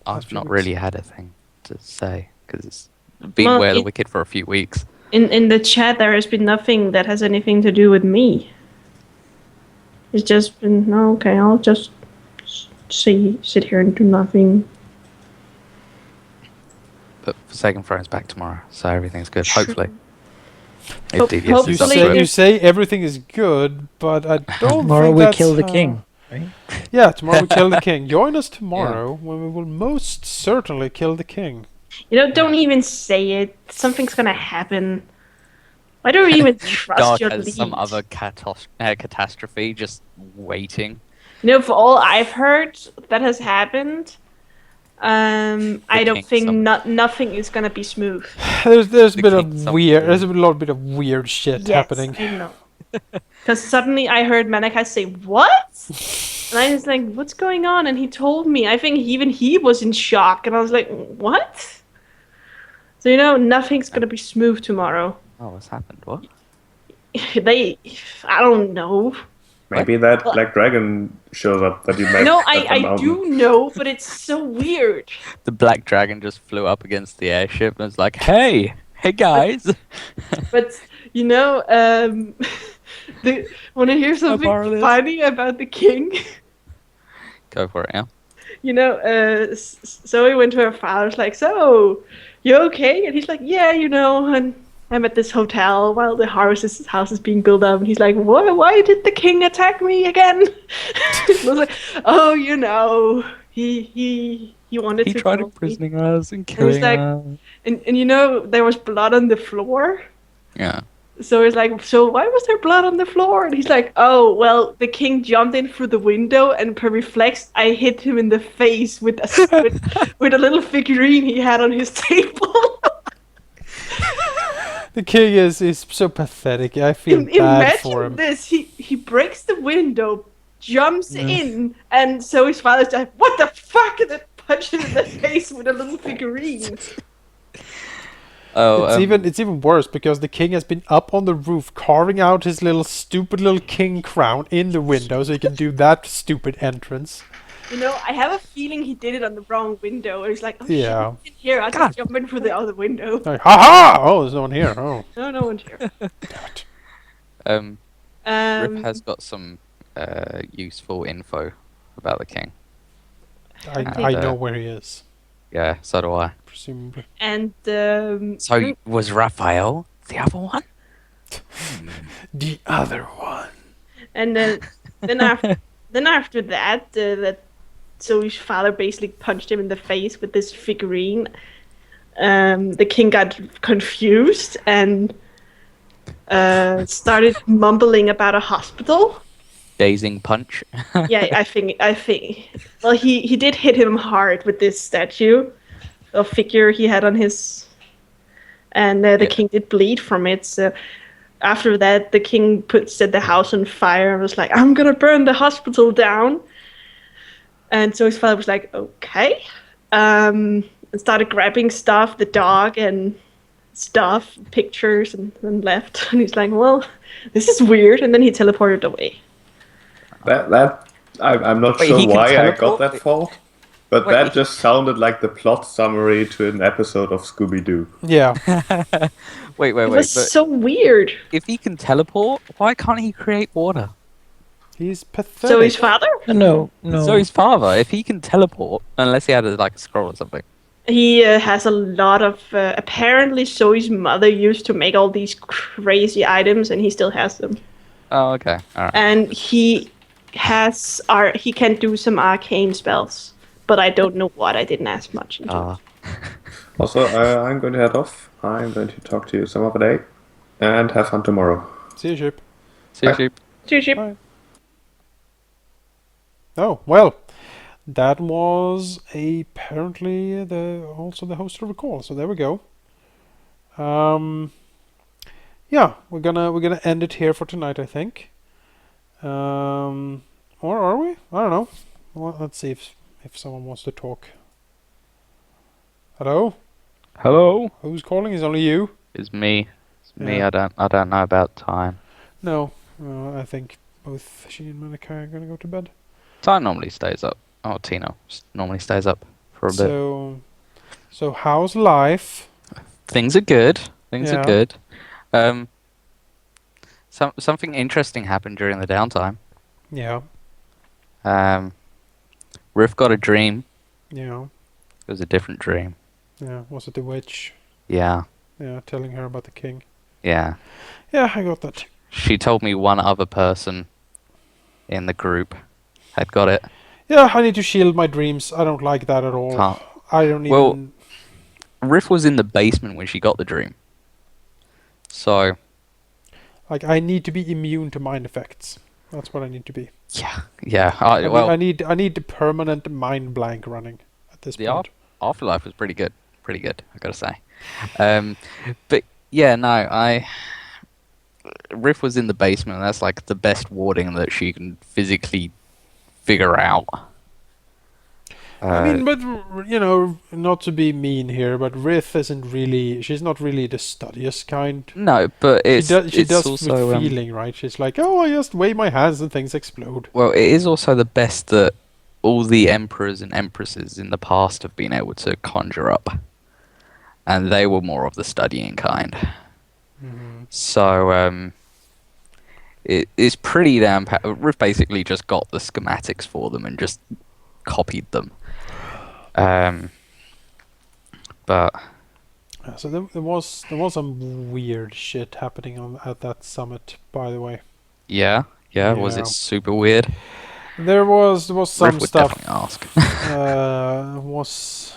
[SPEAKER 5] I've
[SPEAKER 2] few
[SPEAKER 5] not
[SPEAKER 2] weeks.
[SPEAKER 5] really had a thing to say because it's been
[SPEAKER 3] Well,
[SPEAKER 5] Where the
[SPEAKER 3] it-
[SPEAKER 5] Wicked for a few weeks.
[SPEAKER 3] In the chat, there has been nothing that has anything to do with me. It's just been, okay, I'll just sit here and do nothing.
[SPEAKER 5] But Forsaken Throne's back tomorrow, so everything's good.
[SPEAKER 3] Sure.
[SPEAKER 5] Hopefully.
[SPEAKER 3] Hope-
[SPEAKER 5] If DVS
[SPEAKER 2] You
[SPEAKER 5] is up
[SPEAKER 3] hopefully
[SPEAKER 5] to
[SPEAKER 2] say,
[SPEAKER 5] it.
[SPEAKER 2] you say everything is good, but I don't
[SPEAKER 1] Tomorrow
[SPEAKER 2] think
[SPEAKER 1] we
[SPEAKER 2] that's
[SPEAKER 1] kill the
[SPEAKER 2] how-
[SPEAKER 1] king, right?
[SPEAKER 2] Yeah, tomorrow we kill the king. Join us tomorrow when we will most certainly kill the king.
[SPEAKER 3] Don't even say it. Something's gonna happen. Why do you even trust
[SPEAKER 5] Dark
[SPEAKER 3] your
[SPEAKER 5] has
[SPEAKER 3] lead?
[SPEAKER 5] some other catastrophe just waiting.
[SPEAKER 3] For all I've heard that has happened, I don't
[SPEAKER 5] king
[SPEAKER 3] think
[SPEAKER 5] summon.
[SPEAKER 3] nothing is gonna be smooth.
[SPEAKER 2] There's a
[SPEAKER 5] The
[SPEAKER 2] bit
[SPEAKER 5] king
[SPEAKER 2] of
[SPEAKER 5] summoned
[SPEAKER 2] weird.
[SPEAKER 5] the-
[SPEAKER 2] There's a lot bit of weird shit happening.
[SPEAKER 3] I know. Because suddenly I heard Malachi say, "What?" And I was like, "What's going on?" And he told me. I think even he was in shock, and I was like, "What?" So nothing's gonna be smooth tomorrow.
[SPEAKER 5] Oh, what's happened? What?
[SPEAKER 3] I don't know.
[SPEAKER 4] Maybe that black dragon shows up that you met
[SPEAKER 3] No,
[SPEAKER 4] at the
[SPEAKER 3] I
[SPEAKER 4] mountain.
[SPEAKER 3] do know, but it's so weird.
[SPEAKER 5] The black dragon just flew up against the airship and was like, "Hey, guys!"
[SPEAKER 3] But want to hear something
[SPEAKER 5] borrow this?
[SPEAKER 3] funny about the king?
[SPEAKER 5] Go for it, yeah.
[SPEAKER 3] Zoe went to her father's like, "So, you okay?" And he's like, "Yeah, and I'm at this hotel while the house is being built up." And he's like, "What? Why did the king attack me again?" I was like, "Oh, he wanted
[SPEAKER 5] He
[SPEAKER 3] to
[SPEAKER 5] tried
[SPEAKER 3] kill me."
[SPEAKER 5] imprisoning us and
[SPEAKER 3] And
[SPEAKER 5] killing
[SPEAKER 3] he's like,
[SPEAKER 5] us.
[SPEAKER 3] and there was blood on the floor.
[SPEAKER 5] Yeah.
[SPEAKER 3] So it's like, so why was there blood on the floor? And he's like, oh, well, the king jumped in through the window, and per reflex, I hit him in the face with with a little figurine he had on his table.
[SPEAKER 2] The king is so pathetic. I feel bad for him.
[SPEAKER 3] Imagine this: he breaks the window, jumps in, and so his father's like, "What the fuck?" And then punches him in the face with a little figurine.
[SPEAKER 5] Oh,
[SPEAKER 2] It's even worse because the king has been up on the roof carving out his stupid little king crown in the window so he can do that stupid entrance.
[SPEAKER 3] I have a feeling he did it on the wrong window. And he's like, oh,
[SPEAKER 2] Yeah.
[SPEAKER 3] shit, here, I'll just jump in through the other window.
[SPEAKER 2] Like, ha! Oh, there's no one here. Oh,
[SPEAKER 3] No one's here.
[SPEAKER 2] damn it.
[SPEAKER 5] Rip has got some useful info about the king.
[SPEAKER 2] I know where he is,
[SPEAKER 5] Yeah, so do I.
[SPEAKER 2] presumably.
[SPEAKER 3] And
[SPEAKER 5] So was Raphael the other one?
[SPEAKER 2] The other one.
[SPEAKER 3] and then after that, so his father basically punched him in the face with this figurine. The king got confused and started mumbling about a hospital.
[SPEAKER 5] Dazing punch.
[SPEAKER 3] Yeah, I think. Well, he did hit him hard with this statue, a figure he had on his, and the king did bleed from it. So after that, the king set the house on fire and was like, "I'm gonna burn the hospital down." And so his father was like, "Okay," and started grabbing stuff, the dog and stuff, pictures, and then left. And he's like, "Well, this is weird." And then he teleported away.
[SPEAKER 4] I'm not
[SPEAKER 5] Wait,
[SPEAKER 4] sure
[SPEAKER 5] he can
[SPEAKER 4] why I got
[SPEAKER 5] teleport?
[SPEAKER 4] that fault, but
[SPEAKER 5] Wait,
[SPEAKER 4] that just sounded like the plot summary to an episode of Scooby-Doo.
[SPEAKER 2] Yeah.
[SPEAKER 5] Wait,
[SPEAKER 3] It
[SPEAKER 5] but
[SPEAKER 3] was so weird.
[SPEAKER 5] if he can teleport, why can't he create water?
[SPEAKER 2] He's pathetic.
[SPEAKER 3] So his father?
[SPEAKER 1] No.
[SPEAKER 5] So his father, if he can teleport, unless he had like a scroll or something.
[SPEAKER 3] He has a lot of. Apparently, Zoe's mother used to make all these crazy items, and he still has them.
[SPEAKER 5] Oh, okay, all right.
[SPEAKER 3] And he can do some arcane spells, but I don't know what. I didn't ask much into it.
[SPEAKER 4] Also, I'm going to head off. I'm going to talk to you some other day, and have fun tomorrow.
[SPEAKER 2] See you, sheep.
[SPEAKER 5] See you, sheep.
[SPEAKER 3] Cheers.
[SPEAKER 2] Bye. Oh, well. That was apparently also the host of the call, so there we go. Yeah, we're gonna end it here for tonight, I think. Or are we? I don't know. Well, let's see if someone wants to talk. Hello?
[SPEAKER 5] Hello.
[SPEAKER 2] Who's calling? Is it only you?
[SPEAKER 5] It's me. It's me.
[SPEAKER 2] Yeah.
[SPEAKER 5] I don't know about time.
[SPEAKER 2] No. I think both she and Monica are gonna go to bed.
[SPEAKER 5] Time normally stays up. Oh, Tino normally stays up for a bit.
[SPEAKER 2] So how's life?
[SPEAKER 5] Things are good. Things
[SPEAKER 2] Yeah.
[SPEAKER 5] are good. Something interesting happened during the downtime.
[SPEAKER 2] Yeah.
[SPEAKER 5] Riff got a dream.
[SPEAKER 2] Yeah.
[SPEAKER 5] It was a different dream.
[SPEAKER 2] Yeah. Was it the witch?
[SPEAKER 5] Yeah.
[SPEAKER 2] Yeah, telling her about the king.
[SPEAKER 5] Yeah.
[SPEAKER 2] Yeah, I got that.
[SPEAKER 5] She told me one other person in the group had got it.
[SPEAKER 2] Yeah, I need to shield my dreams. I don't like that at all.
[SPEAKER 5] Can't.
[SPEAKER 2] I don't
[SPEAKER 5] Well-
[SPEAKER 2] even...
[SPEAKER 5] Riff was in the basement when she got the dream. So,
[SPEAKER 2] Like, I need to be immune to mind effects. That's what I need to be.
[SPEAKER 5] yeah.
[SPEAKER 2] I need the permanent mind blank running at this
[SPEAKER 5] The
[SPEAKER 2] point.
[SPEAKER 5] Afterlife was pretty good. Pretty good, I gotta say. But yeah, no, Riff was in the basement. And that's like the best warding that she can physically figure out.
[SPEAKER 2] I mean, but you know, not to be mean here, but Rith isn't really. She's not really the studious kind.
[SPEAKER 5] no, but
[SPEAKER 2] She
[SPEAKER 5] it's
[SPEAKER 2] does. She
[SPEAKER 5] it's
[SPEAKER 2] does
[SPEAKER 5] also
[SPEAKER 2] with feeling, right? She's like, oh, I just wave my hands and things explode.
[SPEAKER 5] well, it is also the best that all the emperors and empresses in the past have been able to conjure up, and they were more of the studying kind. So it's pretty damn. Riff basically just got the schematics for them and just copied them. But
[SPEAKER 2] So there was some weird shit happening at that summit, by the way.
[SPEAKER 5] yeah, was
[SPEAKER 2] Yeah.
[SPEAKER 5] it super weird?
[SPEAKER 2] There was some
[SPEAKER 5] Riff would
[SPEAKER 2] stuff.
[SPEAKER 5] definitely ask.
[SPEAKER 2] Was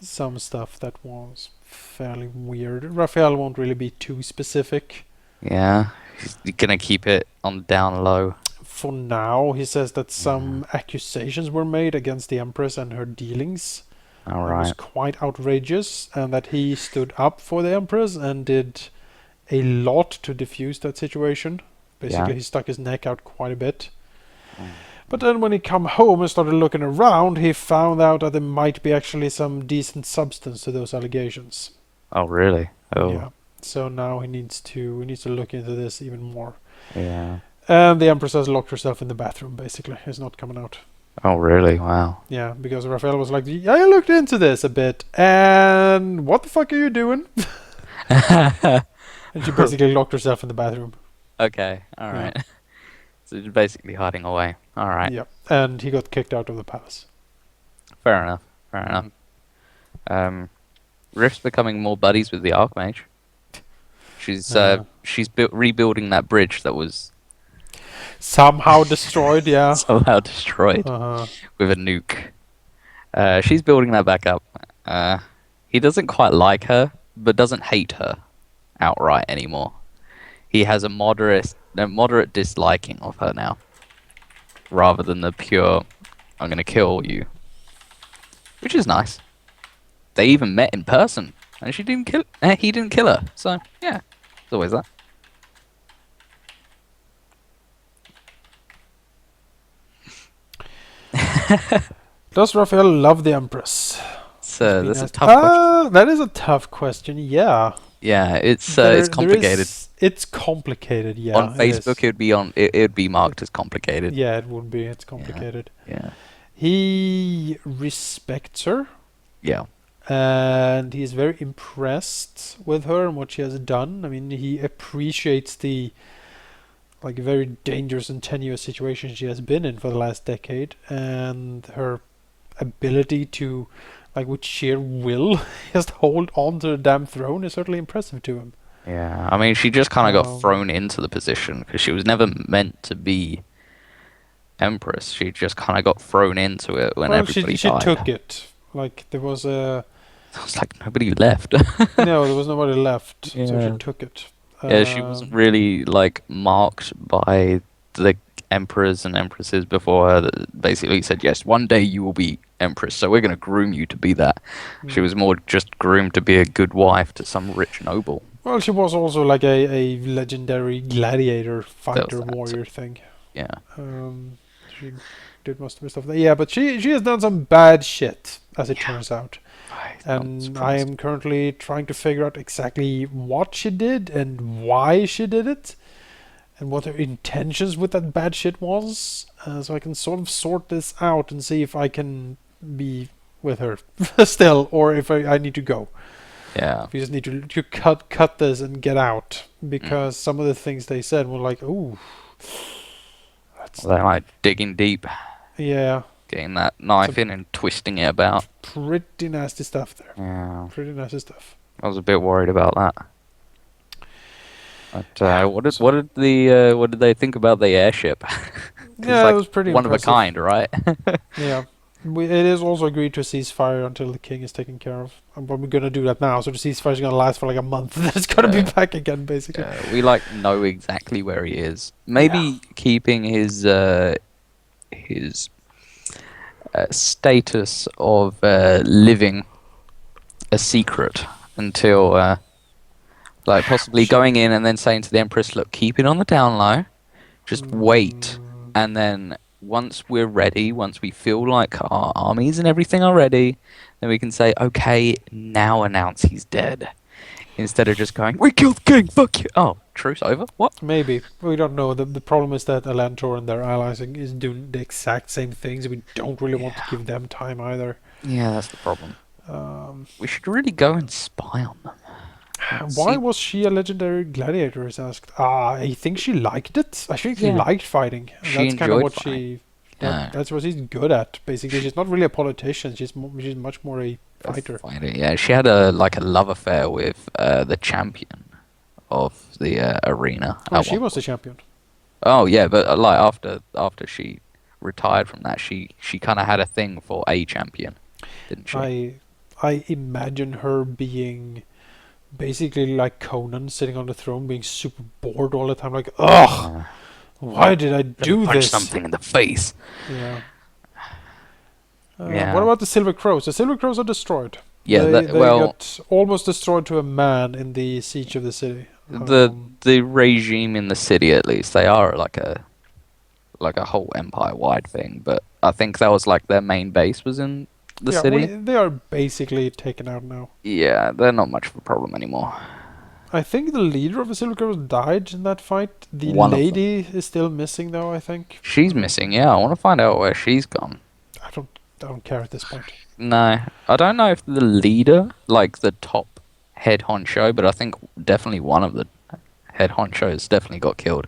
[SPEAKER 2] some stuff that was fairly weird. Raphael won't really be too specific.
[SPEAKER 5] Yeah, he's gonna keep it on down low.
[SPEAKER 2] For now, he says that some accusations were made against the Empress and her dealings.
[SPEAKER 5] All
[SPEAKER 2] It was
[SPEAKER 5] right.
[SPEAKER 2] quite outrageous, and that he stood up for the Empress and did a lot to diffuse that situation. Basically,
[SPEAKER 5] Yeah.
[SPEAKER 2] he stuck his neck out quite a bit. But then when he come home and started looking around, he found out that there might be actually some decent substance to those allegations.
[SPEAKER 5] Oh really? Oh
[SPEAKER 2] Yeah. So now he needs to look into this even more.
[SPEAKER 5] yeah.
[SPEAKER 2] And the Empress has locked herself in the bathroom, basically. Is not coming out.
[SPEAKER 5] Oh really? Wow.
[SPEAKER 2] Yeah, because Raphael was like, yeah, I looked into this a bit, and what the fuck are you doing? And she basically locked herself in the bathroom.
[SPEAKER 5] Okay. All right. So you're basically hiding away. All right.
[SPEAKER 2] Yeah, and he got kicked out of the palace.
[SPEAKER 5] Fair enough. Fair enough. Rift's becoming more buddies with the Archmage. She's rebuilding that bridge that was
[SPEAKER 2] Somehow destroyed, yeah.
[SPEAKER 5] somehow destroyed
[SPEAKER 2] Uh-huh.
[SPEAKER 5] with a nuke. She's building that back up. He doesn't quite like her, but doesn't hate her outright anymore. He has a moderate disliking of her now, rather than the pure "I'm gonna kill you," which is nice. They even met in person, and he didn't kill her. So yeah, it's always that.
[SPEAKER 2] Does Raphael love the Empress?
[SPEAKER 5] So that's a
[SPEAKER 2] Asked-
[SPEAKER 5] tough question.
[SPEAKER 2] That is a tough question, yeah.
[SPEAKER 5] Yeah, it's
[SPEAKER 2] There
[SPEAKER 5] complicated.
[SPEAKER 2] It's complicated, yeah.
[SPEAKER 5] On Facebook, it would be marked as complicated.
[SPEAKER 2] Yeah, it would be. It's complicated.
[SPEAKER 5] Yeah.
[SPEAKER 2] He respects her,
[SPEAKER 5] Yeah.
[SPEAKER 2] and he's very impressed with her and what she has done. I mean, he appreciates the very dangerous and tenuous situation she has been in for the last decade, and her ability to, with sheer will, just hold on to the damn throne is certainly impressive to him.
[SPEAKER 5] Yeah. I mean, she just kind of
[SPEAKER 2] Um,
[SPEAKER 5] got thrown into the position because she was never meant to be Empress. She just kind of got thrown into it when
[SPEAKER 2] Well,
[SPEAKER 5] everybody
[SPEAKER 2] she
[SPEAKER 5] died.
[SPEAKER 2] took it. There was a
[SPEAKER 5] It was like nobody left.
[SPEAKER 2] no, there was nobody left, so
[SPEAKER 5] Yeah.
[SPEAKER 2] she took it.
[SPEAKER 5] Yeah, she wasn't really marked by the emperors and empresses before her that basically said, yes, one day you will be empress, so we're going to groom you to be that. She was more just groomed to be a good wife to some rich noble.
[SPEAKER 2] Well, she was also like a legendary gladiator, fighter,
[SPEAKER 5] that,
[SPEAKER 2] warrior thing.
[SPEAKER 5] Yeah.
[SPEAKER 2] She did most of her stuff. Yeah, but she has done some bad shit, as it turns out. And I am currently trying to figure out exactly what she did and why she did it, and what her intentions with that bad shit was, so I can sort of sort this out and see if I can be with her still, or if I need to go.
[SPEAKER 5] Yeah.
[SPEAKER 2] We just need to cut this and get out, because some of the things they said were like, ooh, that's
[SPEAKER 5] They're like digging deep,
[SPEAKER 2] yeah,
[SPEAKER 5] getting that knife in and twisting it about.
[SPEAKER 2] pretty nasty stuff there.
[SPEAKER 5] Yeah.
[SPEAKER 2] Pretty nasty stuff.
[SPEAKER 5] I was a bit worried about that. But what did they think about the airship? 'Cause
[SPEAKER 2] Yeah,
[SPEAKER 5] it's
[SPEAKER 2] it was pretty
[SPEAKER 5] one
[SPEAKER 2] impressive.
[SPEAKER 5] of a kind, right?
[SPEAKER 2] Yeah. It is also agreed to a ceasefire until the king is taken care of. I'm probably going to do that now, so the ceasefire is going to last for like a month. Then it's going to be back again, basically.
[SPEAKER 5] We know exactly where he is. Maybe keeping his status of living a secret until possibly going in and then saying to the Empress, look, keep it on the down low, just wait, and then once we're ready, once we feel like our armies and everything are ready, then we can say, okay, now announce he's dead. Instead of just going, we killed the king, fuck you. Oh, truce over? What?
[SPEAKER 2] Maybe. We don't know. The problem is that Alantor and their allies is doing the exact same things. We don't really want to give them time either.
[SPEAKER 5] Yeah, that's the problem.
[SPEAKER 2] Um,
[SPEAKER 5] We should really go and spy on them. And
[SPEAKER 2] why
[SPEAKER 5] see-
[SPEAKER 2] was she a legendary gladiator? Is asked. I think she liked it. I think she
[SPEAKER 5] Yeah.
[SPEAKER 2] liked fighting. And
[SPEAKER 5] She
[SPEAKER 2] that's kind of
[SPEAKER 5] enjoyed
[SPEAKER 2] what
[SPEAKER 5] fighting.
[SPEAKER 2] That's what she's good at. Basically, she's not really a politician. She's much more a fighter.
[SPEAKER 5] Yeah, she had a love affair with the champion of the arena.
[SPEAKER 2] Oh,
[SPEAKER 5] at
[SPEAKER 2] she
[SPEAKER 5] one
[SPEAKER 2] was the
[SPEAKER 5] point.
[SPEAKER 2] champion.
[SPEAKER 5] Oh yeah, but like after she retired from that, she kind of had a thing for a champion, didn't she?
[SPEAKER 2] I imagine her being basically like Conan sitting on the throne, being super bored all the time. Like, ugh, why did I do
[SPEAKER 5] Punch
[SPEAKER 2] this?
[SPEAKER 5] something in the face.
[SPEAKER 2] Yeah.
[SPEAKER 5] Yeah.
[SPEAKER 2] What about the Silver Crows? The Silver Crows are destroyed.
[SPEAKER 5] Yeah,
[SPEAKER 2] they
[SPEAKER 5] well,
[SPEAKER 2] got almost destroyed to a man in the siege of the city.
[SPEAKER 5] the regime in the city, at least, they are like a whole empire wide thing. But I think that was like their main base was in the
[SPEAKER 2] yeah,
[SPEAKER 5] city.
[SPEAKER 2] they are basically taken out now.
[SPEAKER 5] Yeah, they're not much of a problem anymore.
[SPEAKER 2] I think the leader of the Silver Crows died in that fight. The
[SPEAKER 5] One of them.
[SPEAKER 2] lady is still missing, though. I think.
[SPEAKER 5] She's missing. Yeah, I want to find out where she's gone.
[SPEAKER 2] I don't care at this point.
[SPEAKER 5] No, I don't know if the leader, like the top head honcho, but I think definitely one of the head honchos definitely got killed.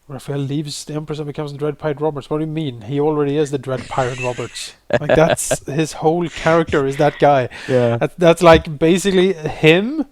[SPEAKER 2] Raphael leaves the Empress and becomes the Dread Pirate Roberts. What do you mean? He already is the Dread Pirate Roberts. Like, that's his whole character is that guy.
[SPEAKER 5] Yeah.
[SPEAKER 2] That's like basically him,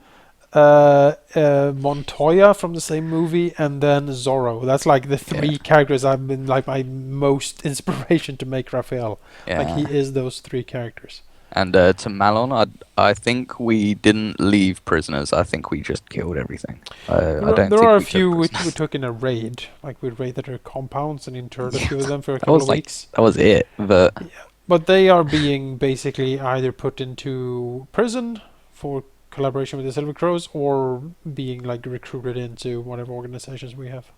[SPEAKER 2] Montoya from the same movie, and then Zorro. That's like the three characters I've been like my most inspiration to make Raphael.
[SPEAKER 5] Yeah.
[SPEAKER 2] Like, he is those three characters.
[SPEAKER 5] And to Malon, I think we didn't leave prisoners. I think we just killed everything. I don't
[SPEAKER 2] There
[SPEAKER 5] think
[SPEAKER 2] are a
[SPEAKER 5] we took
[SPEAKER 2] few we
[SPEAKER 5] prisoners.
[SPEAKER 2] took in a raid. Like, we raided their compounds and interred a few of them for a
[SPEAKER 5] That
[SPEAKER 2] couple
[SPEAKER 5] was
[SPEAKER 2] of
[SPEAKER 5] like
[SPEAKER 2] weeks.
[SPEAKER 5] that was it. But
[SPEAKER 2] But they are being basically either put into prison for collaboration with the Silver Crows, or being like recruited into whatever organizations we have.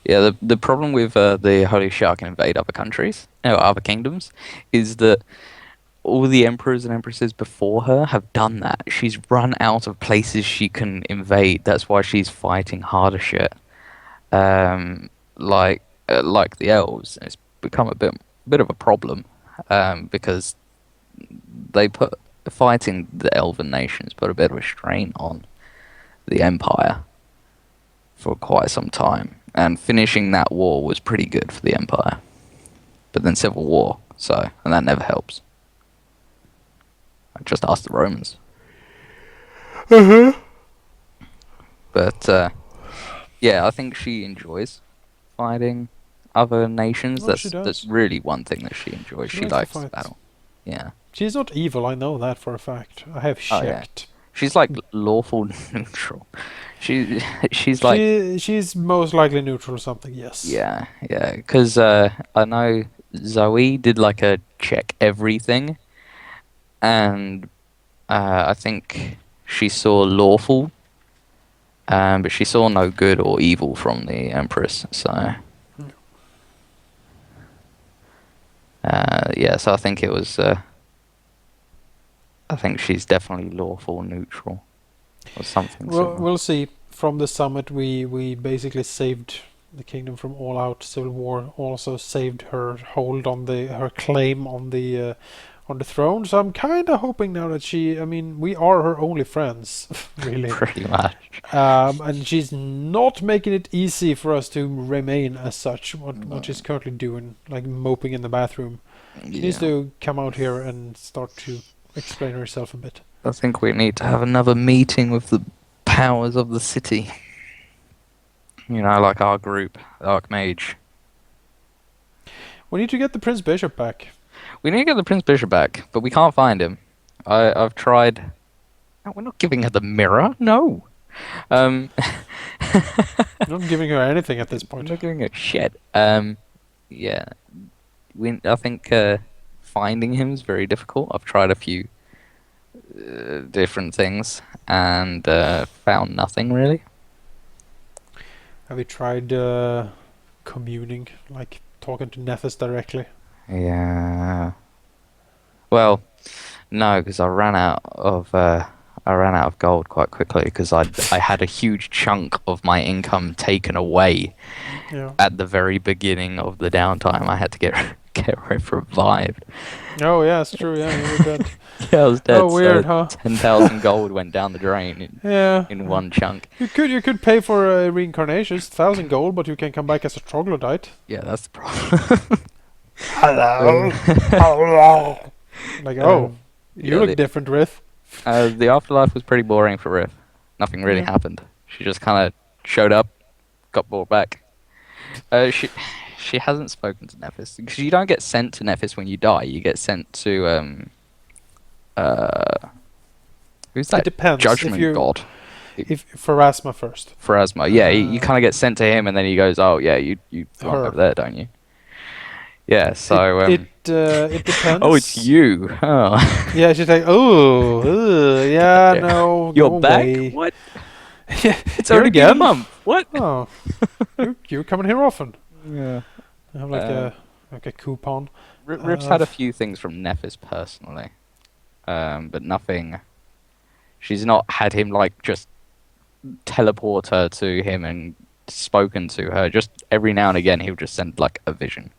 [SPEAKER 5] yeah, the problem with the Holy Shark can invade other countries, other kingdoms, is that all the emperors and empresses before her have done that. She's run out of places she can invade. That's why she's fighting harder shit. Like the elves, it's become a bit of a problem because they put fighting the elven nations put a bit of a strain on the empire for quite some time, and finishing that war was pretty good for the empire. But then civil war, and that never helps. I just asked the Romans. But yeah, I think she enjoys fighting other nations.
[SPEAKER 2] Oh, she does.
[SPEAKER 5] That's really one thing that she enjoys.
[SPEAKER 2] She
[SPEAKER 5] She
[SPEAKER 2] likes
[SPEAKER 5] likes
[SPEAKER 2] to fight.
[SPEAKER 5] battle. Yeah.
[SPEAKER 2] She's not evil, I know that for a fact. I have
[SPEAKER 5] Oh, yeah.
[SPEAKER 2] checked.
[SPEAKER 5] She's like lawful neutral. She's like
[SPEAKER 2] She's most likely neutral or something, yes.
[SPEAKER 5] yeah. Because I know Zoe did like a check everything, and I think she saw lawful, but she saw no good or evil from the Empress. So yeah, so I think it was. I think she's definitely lawful neutral, or something.
[SPEAKER 2] Well,
[SPEAKER 5] similar.
[SPEAKER 2] we'll see. From the summit, we basically saved the kingdom from all-out civil war. Also saved her hold on her claim on the throne. So I'm kind of hoping now that we are her only friends, really.
[SPEAKER 5] Pretty much.
[SPEAKER 2] And she's not making it easy for us to remain as such. What she's currently doing, like moping in the bathroom. She needs to come out here and start to explain herself a bit.
[SPEAKER 5] I think we need to have another meeting with the powers of the city. You know, like our group, Archmage.
[SPEAKER 2] We need to get the Prince Bishop back.
[SPEAKER 5] We need to get the Prince Bishop back, but we can't find him. I've tried. No, we're not giving her the mirror. No.
[SPEAKER 2] I'm not giving her anything at this
[SPEAKER 5] We're
[SPEAKER 2] point.
[SPEAKER 5] not giving her shit. Yeah. I think finding him is very difficult. I've tried a few different things and found nothing really.
[SPEAKER 2] Have you tried communing, like talking to Nethys directly.
[SPEAKER 5] Yeah. Well, no, because I ran out of gold quite quickly because I had a huge chunk of my income taken away
[SPEAKER 2] Yeah.
[SPEAKER 5] at the very beginning of the downtime. I had to get revived.
[SPEAKER 2] Oh yeah, it's true. Yeah, you were dead.
[SPEAKER 5] Yeah, I was dead.
[SPEAKER 2] Oh, weird,
[SPEAKER 5] so
[SPEAKER 2] huh?
[SPEAKER 5] 10,000 gold went down the drain
[SPEAKER 2] Yeah.
[SPEAKER 5] in one chunk.
[SPEAKER 2] You could pay for reincarnation, 1,000 gold, but you can come back as a troglodyte.
[SPEAKER 5] Yeah, that's the problem.
[SPEAKER 2] Hello. Hello. Like, oh, you
[SPEAKER 5] yeah,
[SPEAKER 2] look
[SPEAKER 5] the-
[SPEAKER 2] different, Rith.
[SPEAKER 5] The afterlife was pretty boring for Riff. Nothing really
[SPEAKER 2] Yeah.
[SPEAKER 5] happened. She just kind of showed up, got brought back. She hasn't spoken to Nephis because you don't get sent to Nephis when you die. You get sent to who's that?
[SPEAKER 2] It depends.
[SPEAKER 5] Judgment God.
[SPEAKER 2] If Pharasma first.
[SPEAKER 5] Pharasma. Yeah, you kind of get sent to him, and then he goes, "Oh yeah, you belong
[SPEAKER 2] Her.
[SPEAKER 5] over there, don't you?" Yeah. So
[SPEAKER 2] It depends.
[SPEAKER 5] oh, it's you. Oh.
[SPEAKER 2] Yeah, she's like, oh, yeah,
[SPEAKER 5] Yeah.
[SPEAKER 2] no,
[SPEAKER 5] You're
[SPEAKER 2] no
[SPEAKER 5] back.
[SPEAKER 2] way.
[SPEAKER 5] What?
[SPEAKER 2] Yeah,
[SPEAKER 5] It's
[SPEAKER 2] here
[SPEAKER 5] only been a
[SPEAKER 2] again?
[SPEAKER 5] month. What?
[SPEAKER 2] Oh, you're coming here often.
[SPEAKER 5] Yeah.
[SPEAKER 2] I have like a coupon.
[SPEAKER 5] Rip's had a few things from Nephis personally, but nothing. She's not had him like just teleport her to him and spoken to her. Just every now and again, he'll just send like a vision.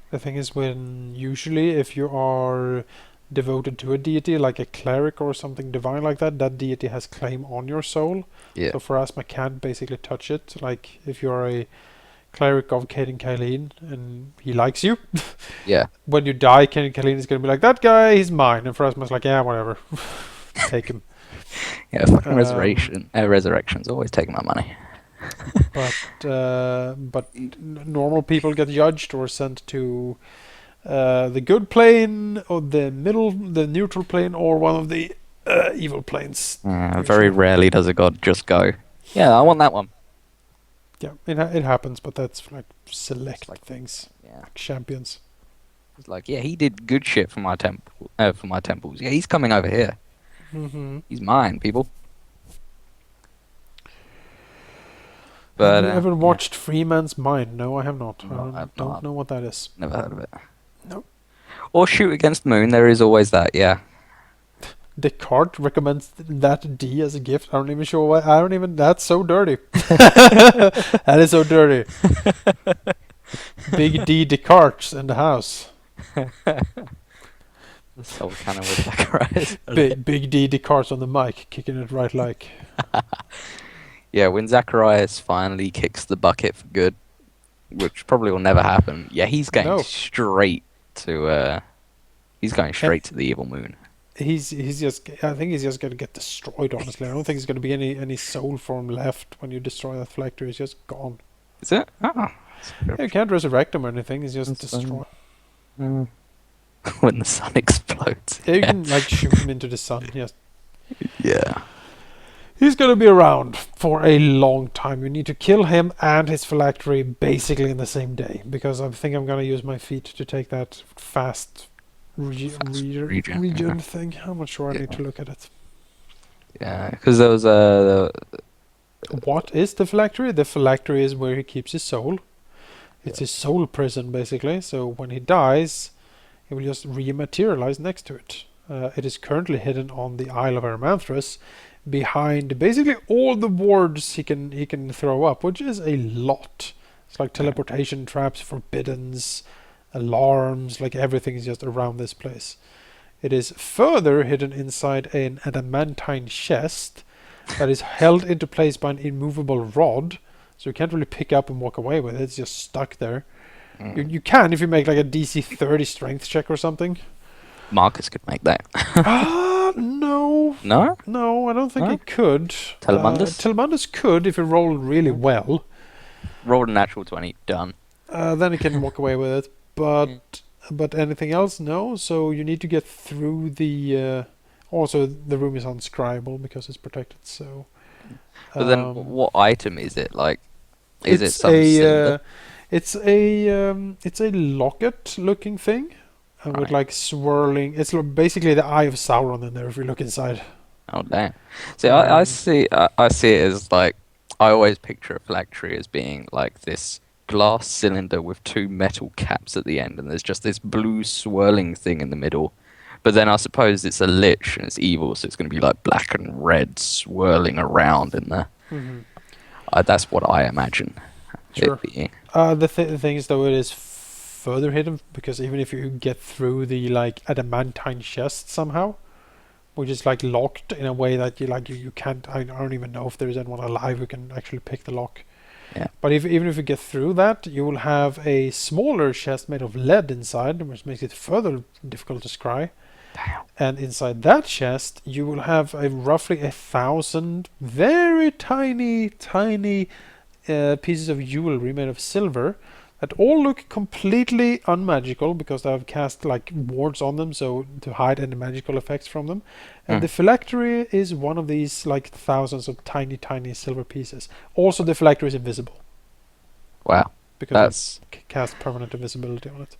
[SPEAKER 2] The thing is, when usually if you are devoted to a deity, like a cleric or something divine like that, that deity has claim on your soul.
[SPEAKER 5] Yeah.
[SPEAKER 2] So Pharasma can't basically touch it. Like if you're a cleric of Caden Kylene and he likes you,
[SPEAKER 5] Yeah.
[SPEAKER 2] when you die, Caden Kylene is gonna be like, that guy, he's mine, and Pharasma's like, yeah, whatever, take him.
[SPEAKER 5] Yeah. Fucking resurrection's always taking my money.
[SPEAKER 2] But normal people get judged or sent to the good plane or the neutral plane, or one of the evil planes.
[SPEAKER 5] Very rarely does a god just go, yeah, I want that one.
[SPEAKER 2] Yeah, it happens, but that's like select things,
[SPEAKER 5] Yeah.
[SPEAKER 2] like champions.
[SPEAKER 5] It's like, yeah, he did good shit for my temples. Yeah, he's coming over here.
[SPEAKER 2] Mm-hmm.
[SPEAKER 5] He's mine, people. But
[SPEAKER 2] Have you ever watched Freeman's Mind? No, I have not.
[SPEAKER 5] No,
[SPEAKER 2] I
[SPEAKER 5] I've
[SPEAKER 2] don't
[SPEAKER 5] not.
[SPEAKER 2] know what that is.
[SPEAKER 5] Never heard of it.
[SPEAKER 2] Nope.
[SPEAKER 5] Or Shoot Against the Moon. There is always that. Yeah.
[SPEAKER 2] Descartes recommends that D as a gift. I don't even sure why. I don't even. That's so dirty. That is so dirty. Big D Descartes in the house.
[SPEAKER 5] So kind of with Zacharias.
[SPEAKER 2] Big D Descartes on the mic, kicking it right like.
[SPEAKER 5] Yeah, when Zacharias finally kicks the bucket for good, which probably will never happen. Yeah, he's going straight to. He's going straight to the evil moon.
[SPEAKER 2] He's just. I think he's just gonna get destroyed. Honestly, I don't think there's gonna be any soul form left when you destroy that phylactery. It's just gone.
[SPEAKER 5] Is it? Oh.
[SPEAKER 2] Yeah, you can't resurrect him or anything. He's just destroyed.
[SPEAKER 5] When the sun explodes.
[SPEAKER 2] Yeah, you can like shoot him into the sun. Yes.
[SPEAKER 5] Yeah.
[SPEAKER 2] He's gonna be around for a long time. You need to kill him and his phylactery basically in the same day, because I think I'm gonna use my feet to take that fast region thing. I'm not sure. I need to look at it.
[SPEAKER 5] Yeah, because there was
[SPEAKER 2] What is the phylactery? The phylactery is where he keeps his soul. It's his soul prison, basically. So when he dies, he will just rematerialize next to it. It is currently hidden on the Isle of Hermanthras, behind basically all the wards he can throw up, which is a lot. It's like teleportation traps, forbiddens, alarms, like everything is just around this place. It is further hidden inside an adamantine chest that is held into place by an immovable rod, so you can't really pick up and walk away with it. It's just stuck there. You can if you make like a DC 30 strength check or something.
[SPEAKER 5] Marcus could make that.
[SPEAKER 2] No.
[SPEAKER 5] No?
[SPEAKER 2] No, I don't think
[SPEAKER 5] No?
[SPEAKER 2] he could.
[SPEAKER 5] Telemundus?
[SPEAKER 2] Telemundus could if he rolled really well.
[SPEAKER 5] Rolled a natural 20. Done.
[SPEAKER 2] Then he can walk away with it. But anything else, no. So you need to get through the. Also, the room is unscribable because it's protected. So.
[SPEAKER 5] But then, what item is it? Like, is it some
[SPEAKER 2] a
[SPEAKER 5] cylinder?
[SPEAKER 2] it's a locket-looking thing, with
[SPEAKER 5] Right.
[SPEAKER 2] like swirling. It's basically the Eye of Sauron in there if you look inside.
[SPEAKER 5] Oh damn! See, I see it as like I always picture a phylactery as being like this glass cylinder with 2 metal caps at the end, and there's just this blue swirling thing in the middle. But then I suppose it's a lich and it's evil, so it's going to be like black and red swirling around in there. That's what I imagine
[SPEAKER 2] Sure.
[SPEAKER 5] it being.
[SPEAKER 2] The thing is, though, it is further hidden, because even if you get through the like adamantine chest somehow, which is like locked in a way that you can't. I don't even know if there's anyone alive who can actually pick the lock.
[SPEAKER 5] Yeah.
[SPEAKER 2] But even if you get through that, you will have a smaller chest made of lead inside, which makes it further difficult to scry.
[SPEAKER 5] Damn.
[SPEAKER 2] And inside that chest, you will have roughly 1,000 very tiny pieces of jewelry made of silver that all look completely unmagical, because they have cast like wards on them, so to hide any magical effects from them. And the phylactery is one of these like thousands of tiny silver pieces. Also, the phylactery is invisible
[SPEAKER 5] Wow.
[SPEAKER 2] because
[SPEAKER 5] That's
[SPEAKER 2] cast permanent invisibility on it.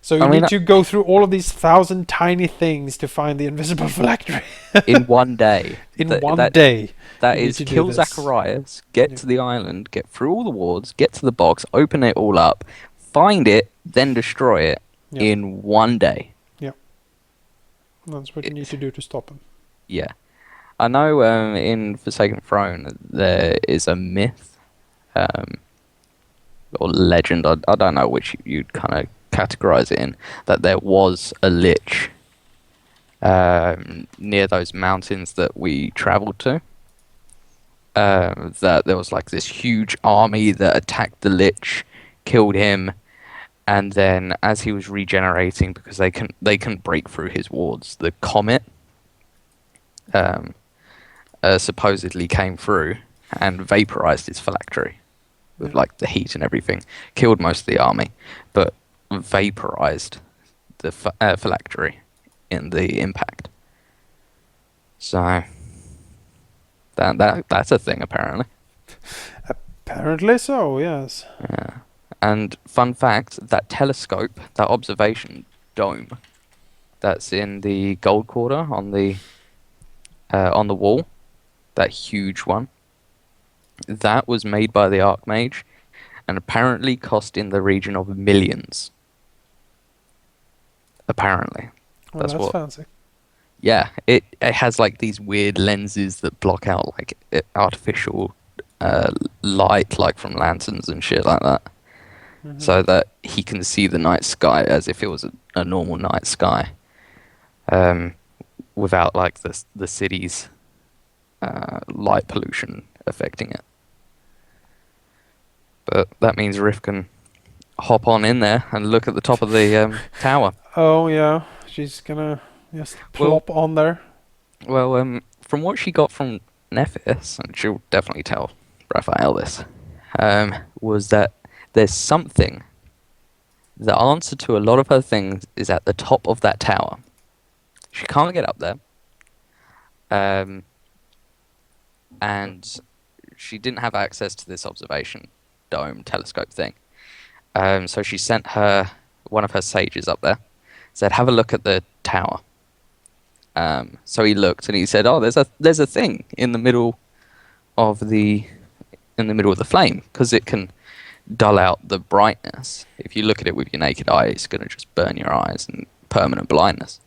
[SPEAKER 2] So you need to go through all of these 1,000 tiny things to find the invisible phylactery.
[SPEAKER 5] in one day.
[SPEAKER 2] In
[SPEAKER 5] Th-
[SPEAKER 2] one
[SPEAKER 5] that-
[SPEAKER 2] day.
[SPEAKER 5] That
[SPEAKER 2] You
[SPEAKER 5] is
[SPEAKER 2] need to do
[SPEAKER 5] kill
[SPEAKER 2] this.
[SPEAKER 5] Zacharias, get
[SPEAKER 2] Yeah.
[SPEAKER 5] to the island, get through all the wards, get to the box, open it all up, find it, then destroy it
[SPEAKER 2] Yeah.
[SPEAKER 5] in one day.
[SPEAKER 2] That's what you need to do to stop him.
[SPEAKER 5] Yeah. I know in Forsaken Throne there is a myth or legend, I don't know which you'd kind of categorize it in, that there was a lich near those mountains that we traveled to. That there was like this huge army that attacked the lich, killed him, and then as he was regenerating, because they couldn't break through his wards, the comet supposedly came through and vaporized his phylactery with like the heat and everything, killed most of the army, but vaporized the phylactery in the impact. So that's a thing apparently.
[SPEAKER 2] Apparently so, yes.
[SPEAKER 5] Yeah. And fun fact, that telescope, that observation dome that's in the gold quarter on the wall, that huge one, that was made by the Archmage and apparently cost in the region of millions. Apparently.
[SPEAKER 2] Well,
[SPEAKER 5] That's
[SPEAKER 2] that's
[SPEAKER 5] what-
[SPEAKER 2] fancy.
[SPEAKER 5] Yeah, it has like these weird lenses that block out like artificial light, like from lanterns and shit like that, so that he can see the night sky as if it was a normal night sky, without like the city's light pollution affecting it. But that means Riff can hop on in there and look at the top of the tower.
[SPEAKER 2] Oh, yeah. She's gonna just plop on there.
[SPEAKER 5] Well, from what she got from Nephis, and she'll definitely tell Raphael this, was that there's something. The answer to a lot of her things is at the top of that tower. She can't get up there. And she didn't have access to this observation dome telescope thing. So she sent one of her sages up there, said, "Have a look at the tower." So he looked and he said, "Oh, there's a thing in the middle of the flame, because it can dull out the brightness. If you look at it with your naked eye, it's going to just burn your eyes and permanent blindness.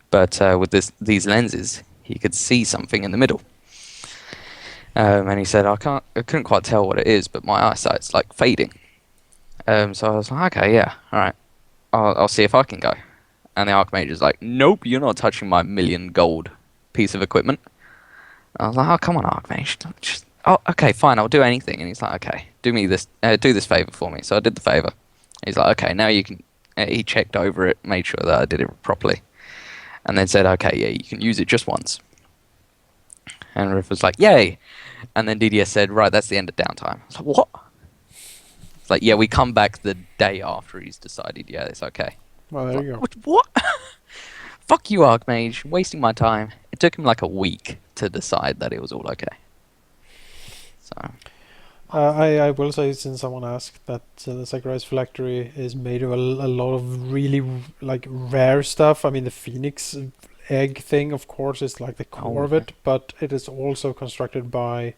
[SPEAKER 5] But with these lenses, he could see something in the middle." And he said, I couldn't quite tell what it is, but my eyesight's like fading. So I was like, okay, yeah, all right, I'll see if I can go. And the Archmage is like, "Nope, you're not touching my 1,000,000 gold piece of equipment." I was like, "Oh, come on, Archmage. Oh, okay, fine, I'll do anything." And he's like, "Okay, do this favor for me." So I did the favor. He's like, "Okay, now you can." He checked over it, made sure that I did it properly, and then said, "Okay, yeah, you can use it just once." And Riff was like, "Yay!" And then DDS said, "Right, that's the end of downtime." I was like, "What?" It's like, "Yeah, we come back the day after he's decided, yeah, it's okay."
[SPEAKER 2] Well, there you go.
[SPEAKER 5] What? Fuck you, Archmage, wasting my time. It took him like a week to decide that it was all okay. So
[SPEAKER 2] I will say, since someone asked, that the Zacharias phylactery is made of a lot of really like rare stuff. I mean, the phoenix egg thing, of course, is like the core of it, but it is also constructed by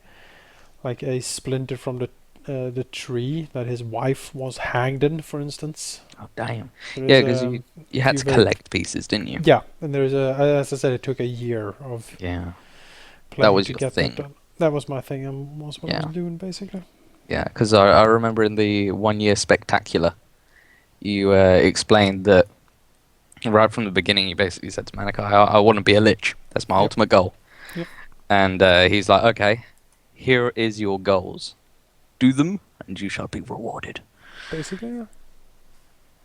[SPEAKER 2] like a splinter from the the tree that his wife was hanged in, for instance.
[SPEAKER 5] Oh damn.
[SPEAKER 2] There
[SPEAKER 5] Yeah,
[SPEAKER 2] is,
[SPEAKER 5] because you had
[SPEAKER 2] few
[SPEAKER 5] to
[SPEAKER 2] very-
[SPEAKER 5] collect pieces, didn't you?
[SPEAKER 2] Yeah, and there's as I said, it took a year of
[SPEAKER 5] Yeah.
[SPEAKER 2] playing
[SPEAKER 5] was
[SPEAKER 2] to
[SPEAKER 5] your
[SPEAKER 2] get
[SPEAKER 5] thing.
[SPEAKER 2] that done. That was my thing, and was what I
[SPEAKER 5] Yeah.
[SPEAKER 2] was doing basically.
[SPEAKER 5] Yeah, because I remember in the 1 year spectacular, you explained that right from the beginning. You basically said to Manikai, "I want to be a lich. That's my
[SPEAKER 2] Yep.
[SPEAKER 5] ultimate goal."
[SPEAKER 2] Yep.
[SPEAKER 5] And he's like, "Okay, here is your goals. Do them, and you shall be rewarded."
[SPEAKER 2] Basically, yeah.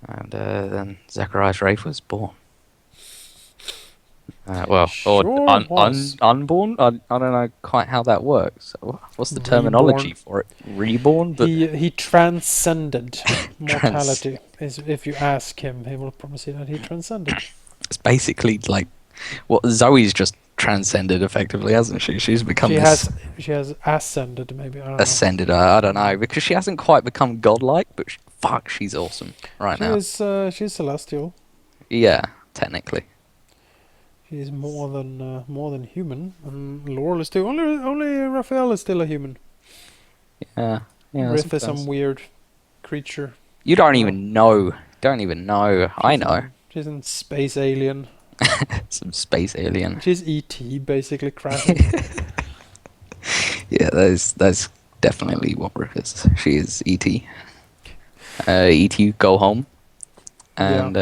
[SPEAKER 5] And then Zacharias Rafe was born.
[SPEAKER 2] Sure was.
[SPEAKER 5] Unborn. I don't know quite how that works. What's the terminology
[SPEAKER 2] Reborn.
[SPEAKER 5] for it? Reborn, but
[SPEAKER 2] He transcended mortality. Is if you ask him, he will probably say that he transcended.
[SPEAKER 5] it's basically like what Zoe's just transcended effectively, hasn't she? She's become
[SPEAKER 2] She
[SPEAKER 5] this
[SPEAKER 2] has ascended, maybe. I don't
[SPEAKER 5] ascended. I don't know because she hasn't quite become godlike, but fuck, she's awesome right
[SPEAKER 2] know.
[SPEAKER 5] now.
[SPEAKER 2] She's celestial.
[SPEAKER 5] Yeah, technically.
[SPEAKER 2] She's more than human. And Laurel is too. Only Raphael is still a human.
[SPEAKER 5] Yeah. Yeah. I
[SPEAKER 2] Riff is
[SPEAKER 5] suppose.
[SPEAKER 2] some weird creature.
[SPEAKER 5] You don't even know. Don't even know. I know.
[SPEAKER 2] She's a space alien.
[SPEAKER 5] Some space alien.
[SPEAKER 2] She's E.T. basically crashing.
[SPEAKER 5] Yeah, that's definitely what Riff is. She is E.T. E.T. go home, and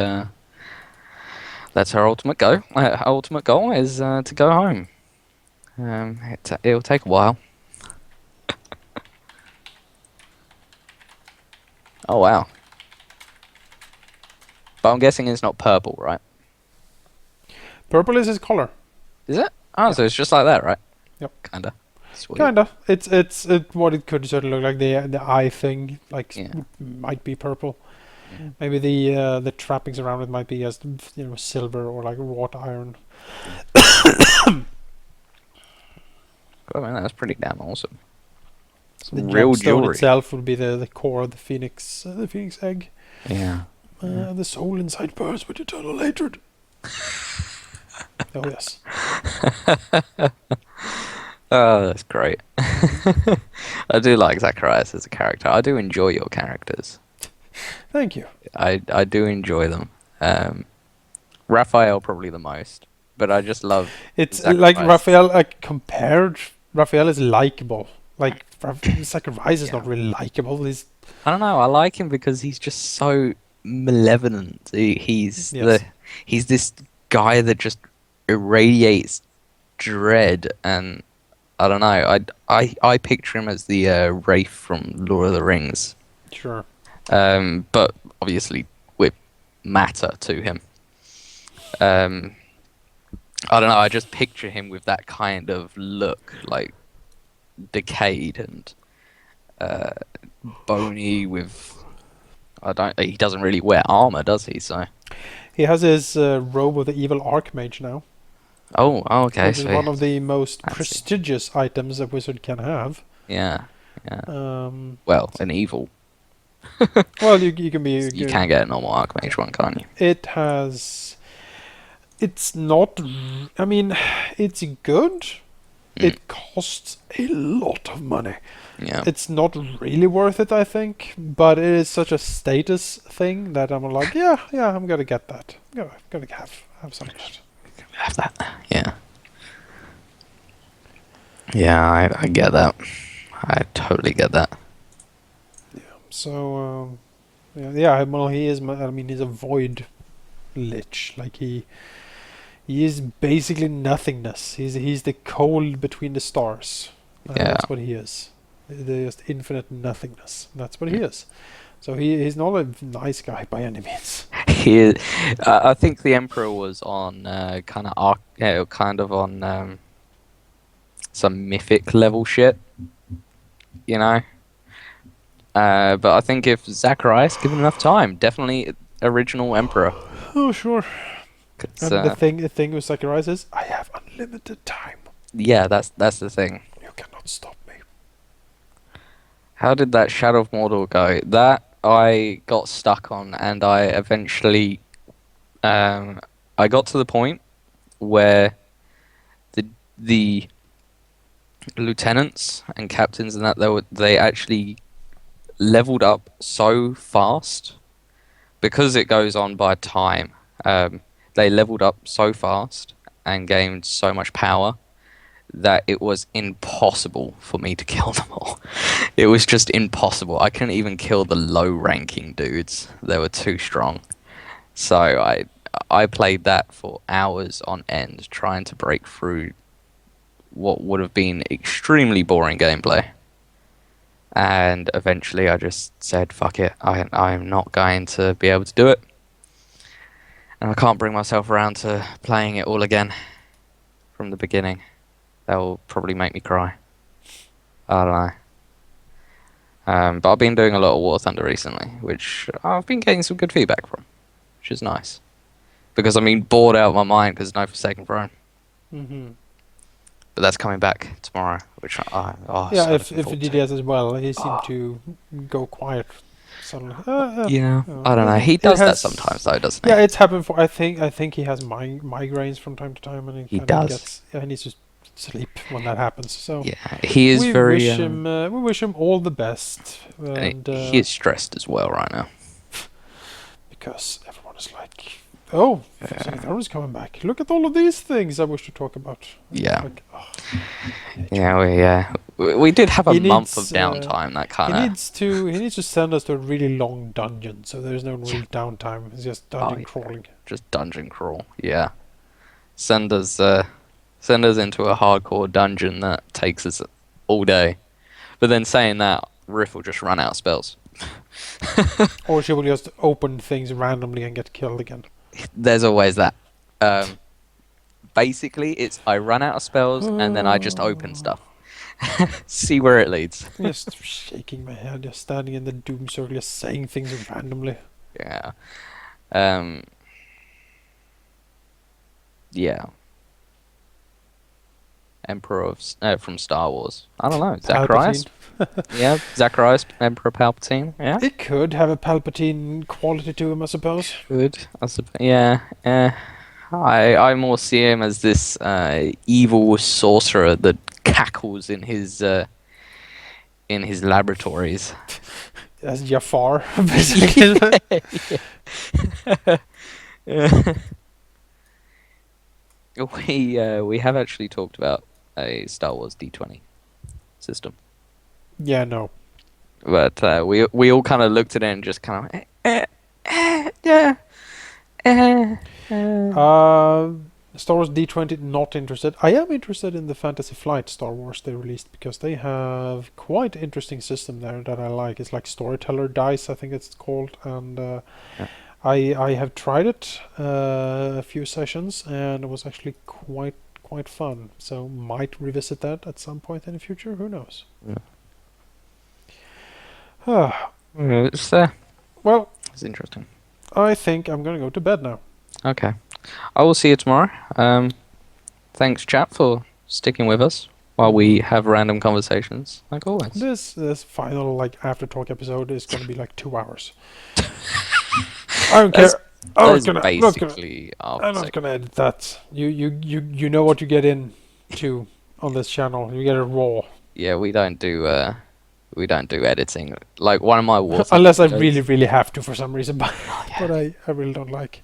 [SPEAKER 5] that's her ultimate goal. Her ultimate goal is to go home. It'll take a while. Oh wow! But I'm guessing it's not purple, right?
[SPEAKER 2] Purple is his color.
[SPEAKER 5] Is it? Oh, so it's just like that, right?
[SPEAKER 2] Yep.
[SPEAKER 5] Kinda. Sweet.
[SPEAKER 2] Kinda. It's what it could sort of look like. The eye thing
[SPEAKER 5] Yeah.
[SPEAKER 2] might be purple.
[SPEAKER 5] Yeah.
[SPEAKER 2] Maybe the trappings around it might be as silver or like wrought iron.
[SPEAKER 5] Oh man, that's pretty damn awesome.
[SPEAKER 2] The
[SPEAKER 5] Some real
[SPEAKER 2] gemstone
[SPEAKER 5] jewelry.
[SPEAKER 2] itself would be the core of the phoenix egg.
[SPEAKER 5] Yeah.
[SPEAKER 2] The soul inside burns with eternal hatred. Oh yes.
[SPEAKER 5] Oh, that's great. I do like Zacharias as a character. I do enjoy your characters.
[SPEAKER 2] Thank you.
[SPEAKER 5] I do enjoy them. Raphael probably the most, but I just love.
[SPEAKER 2] It's
[SPEAKER 5] Zacharias.
[SPEAKER 2] like Raphael. Compared, Raphael is likable. Like Zacharias is not really likable. He's
[SPEAKER 5] I don't know. I like him because he's just so malevolent. He's
[SPEAKER 2] Yes.
[SPEAKER 5] he's this guy that just irradiates dread, and I don't know. I picture him as the Wraith from Lord of the Rings.
[SPEAKER 2] sure.
[SPEAKER 5] But obviously with matter to him. I don't know. I just picture him with that kind of look, like decayed and bony. With He doesn't really wear armor, does he? So.
[SPEAKER 2] He has his robe of the evil archmage now,
[SPEAKER 5] Oh, okay.
[SPEAKER 2] which is
[SPEAKER 5] So
[SPEAKER 2] one of the most
[SPEAKER 5] Fancy.
[SPEAKER 2] prestigious items a wizard can have.
[SPEAKER 5] yeah.
[SPEAKER 2] Um,
[SPEAKER 5] Well, an evil.
[SPEAKER 2] well, you can be.
[SPEAKER 5] You can get a normal archmage one, can't you?
[SPEAKER 2] It has. It's not. I mean, it's good. It costs a lot of money.
[SPEAKER 5] Yeah.
[SPEAKER 2] It's not really worth it, I think, but it is such a status thing that I'm like, yeah, I'm gonna get that. I'm gonna have some of that.
[SPEAKER 5] Have that. Yeah. Yeah, I get that. I totally get that.
[SPEAKER 2] So, yeah. Well, he is. I mean, he's a void lich. Like he is basically nothingness. He's the cold between the stars.
[SPEAKER 5] Yeah.
[SPEAKER 2] That's what he is. The just infinite nothingness. That's what he is. So he's not a nice guy by any means.
[SPEAKER 5] I think the Emperor was on kind of on some mythic level shit, you know. But I think if Zacharias given enough time, definitely original Emperor.
[SPEAKER 2] Oh sure.
[SPEAKER 5] 'Cause,
[SPEAKER 2] And the thing with Zacharias is, I have unlimited time.
[SPEAKER 5] yeah, that's the thing.
[SPEAKER 2] You cannot stop me.
[SPEAKER 5] How did that Shadow of Mordor go? That I got stuck on, and I eventually, I got to the point where the lieutenants and captains and that they actually leveled up so fast because it goes on by time. They leveled up so fast and gained so much power that it was impossible for me to kill them all. It was just impossible. I couldn't even kill the low-ranking dudes. They were too strong. So I played that for hours on end, trying to break through what would have been extremely boring gameplay. And eventually I just said, fuck it, I'm not going to be able to do it. And I can't bring myself around to playing it all again from the beginning. That will probably make me cry. I don't know. But I've been doing a lot of War Thunder recently, which I've been getting some good feedback from, which is nice. Because I'm being bored out of my mind because no Forsaken Throne.
[SPEAKER 2] Mm-hmm.
[SPEAKER 5] But that's coming back tomorrow, which
[SPEAKER 2] Yeah,
[SPEAKER 5] so
[SPEAKER 2] if
[SPEAKER 5] looking
[SPEAKER 2] it
[SPEAKER 5] forward
[SPEAKER 2] did
[SPEAKER 5] to.
[SPEAKER 2] as well, he seemed to go quiet suddenly.
[SPEAKER 5] Yeah, I don't know. He
[SPEAKER 2] It
[SPEAKER 5] does that
[SPEAKER 2] has-
[SPEAKER 5] sometimes, though, doesn't he?
[SPEAKER 2] Yeah, it's happened for. I think he has migraines from time to time, and
[SPEAKER 5] He
[SPEAKER 2] kind of
[SPEAKER 5] does.
[SPEAKER 2] gets. Yeah, he needs to sleep when that happens. So
[SPEAKER 5] Yeah, he is
[SPEAKER 2] we
[SPEAKER 5] very.
[SPEAKER 2] wish him all the best, and
[SPEAKER 5] He is stressed as well right now.
[SPEAKER 2] because everyone is like, oh, Forsaken Throne is coming back. Look at all of these things I wish to talk about. And
[SPEAKER 5] Yeah.
[SPEAKER 2] like, oh,
[SPEAKER 5] Yeah, we did have a
[SPEAKER 2] He
[SPEAKER 5] month of
[SPEAKER 2] needs,
[SPEAKER 5] downtime. That kind
[SPEAKER 2] he
[SPEAKER 5] of.
[SPEAKER 2] needs to send us to a really long dungeon, so there's no real downtime. It's just dungeon
[SPEAKER 5] yeah.
[SPEAKER 2] crawling.
[SPEAKER 5] Just dungeon crawl. Yeah. Send us into a hardcore dungeon that takes us all day. But then saying that, Riff will just run out of spells.
[SPEAKER 2] Or she will just open things randomly and get killed again.
[SPEAKER 5] There's always that. Basically, it's I run out of spells and then I just open stuff. See where it leads.
[SPEAKER 2] I'm just shaking my head, just standing in the doom circle, just saying things randomly.
[SPEAKER 5] Yeah. Yeah. Emperor of from Star Wars. I don't know. Zacharias. Yeah, Zacharias, Emperor Palpatine. Yeah.
[SPEAKER 2] It could have a Palpatine quality to him, I suppose.
[SPEAKER 5] Good. Yeah. I more see him as this evil sorcerer that cackles in his laboratories.
[SPEAKER 2] As Jafar, basically.
[SPEAKER 5] We have actually talked about a Star Wars D20 system,
[SPEAKER 2] Yeah, no.
[SPEAKER 5] but we all kind of looked at it and just kind of yeah.
[SPEAKER 2] Star Wars D20, not interested. I am interested in the Fantasy Flight Star Wars they released because they have quite interesting system there that I like. It's like Storyteller Dice, I think it's called, and
[SPEAKER 5] Yeah.
[SPEAKER 2] I have tried it a few sessions and it was actually quite fun. So might revisit that at some point in the future. Who knows?
[SPEAKER 5] It's
[SPEAKER 2] Well,
[SPEAKER 5] it's interesting.
[SPEAKER 2] I think I'm gonna go to bed now.
[SPEAKER 5] Okay, I will see you tomorrow. Thanks, chat, for sticking with us while we have random conversations, like always.
[SPEAKER 2] This final like after talk episode is gonna be like 2 hours. I don't care.
[SPEAKER 5] That's
[SPEAKER 2] I'm not
[SPEAKER 5] basically
[SPEAKER 2] I'm not gonna edit that. You know what you get into on this channel. You get it raw.
[SPEAKER 5] Yeah, we don't do editing. Like one of my war
[SPEAKER 2] Unless I
[SPEAKER 5] videos-
[SPEAKER 2] really have to for some reason, but I really don't like.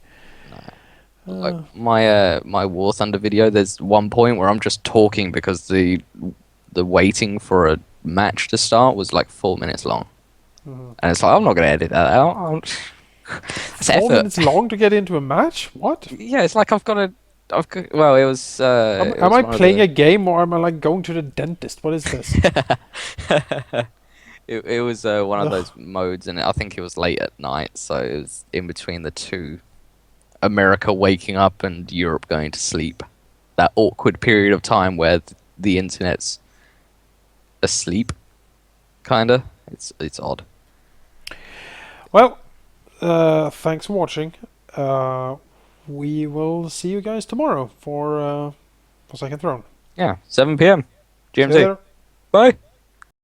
[SPEAKER 5] like my War Thunder video, there's one point where I'm just talking because the waiting for a match to start was like 4 minutes long, and it's like I'm not gonna edit that out. It's
[SPEAKER 2] 4
[SPEAKER 5] effort.
[SPEAKER 2] minutes long to get into a match? What?
[SPEAKER 5] Yeah, it's like well, it was.
[SPEAKER 2] Am I playing a game or am I like going to the dentist? What is this?
[SPEAKER 5] It was one of those modes, and I think it was late at night, so it was in between the two. America waking up and Europe going to sleep. That awkward period of time where the internet's asleep, kinda. It's odd.
[SPEAKER 2] Well, thanks for watching. We will see you guys tomorrow for Forsaken Throne.
[SPEAKER 5] Yeah, 7 p.m.
[SPEAKER 2] See you
[SPEAKER 5] GMT.
[SPEAKER 2] later.
[SPEAKER 5] Bye.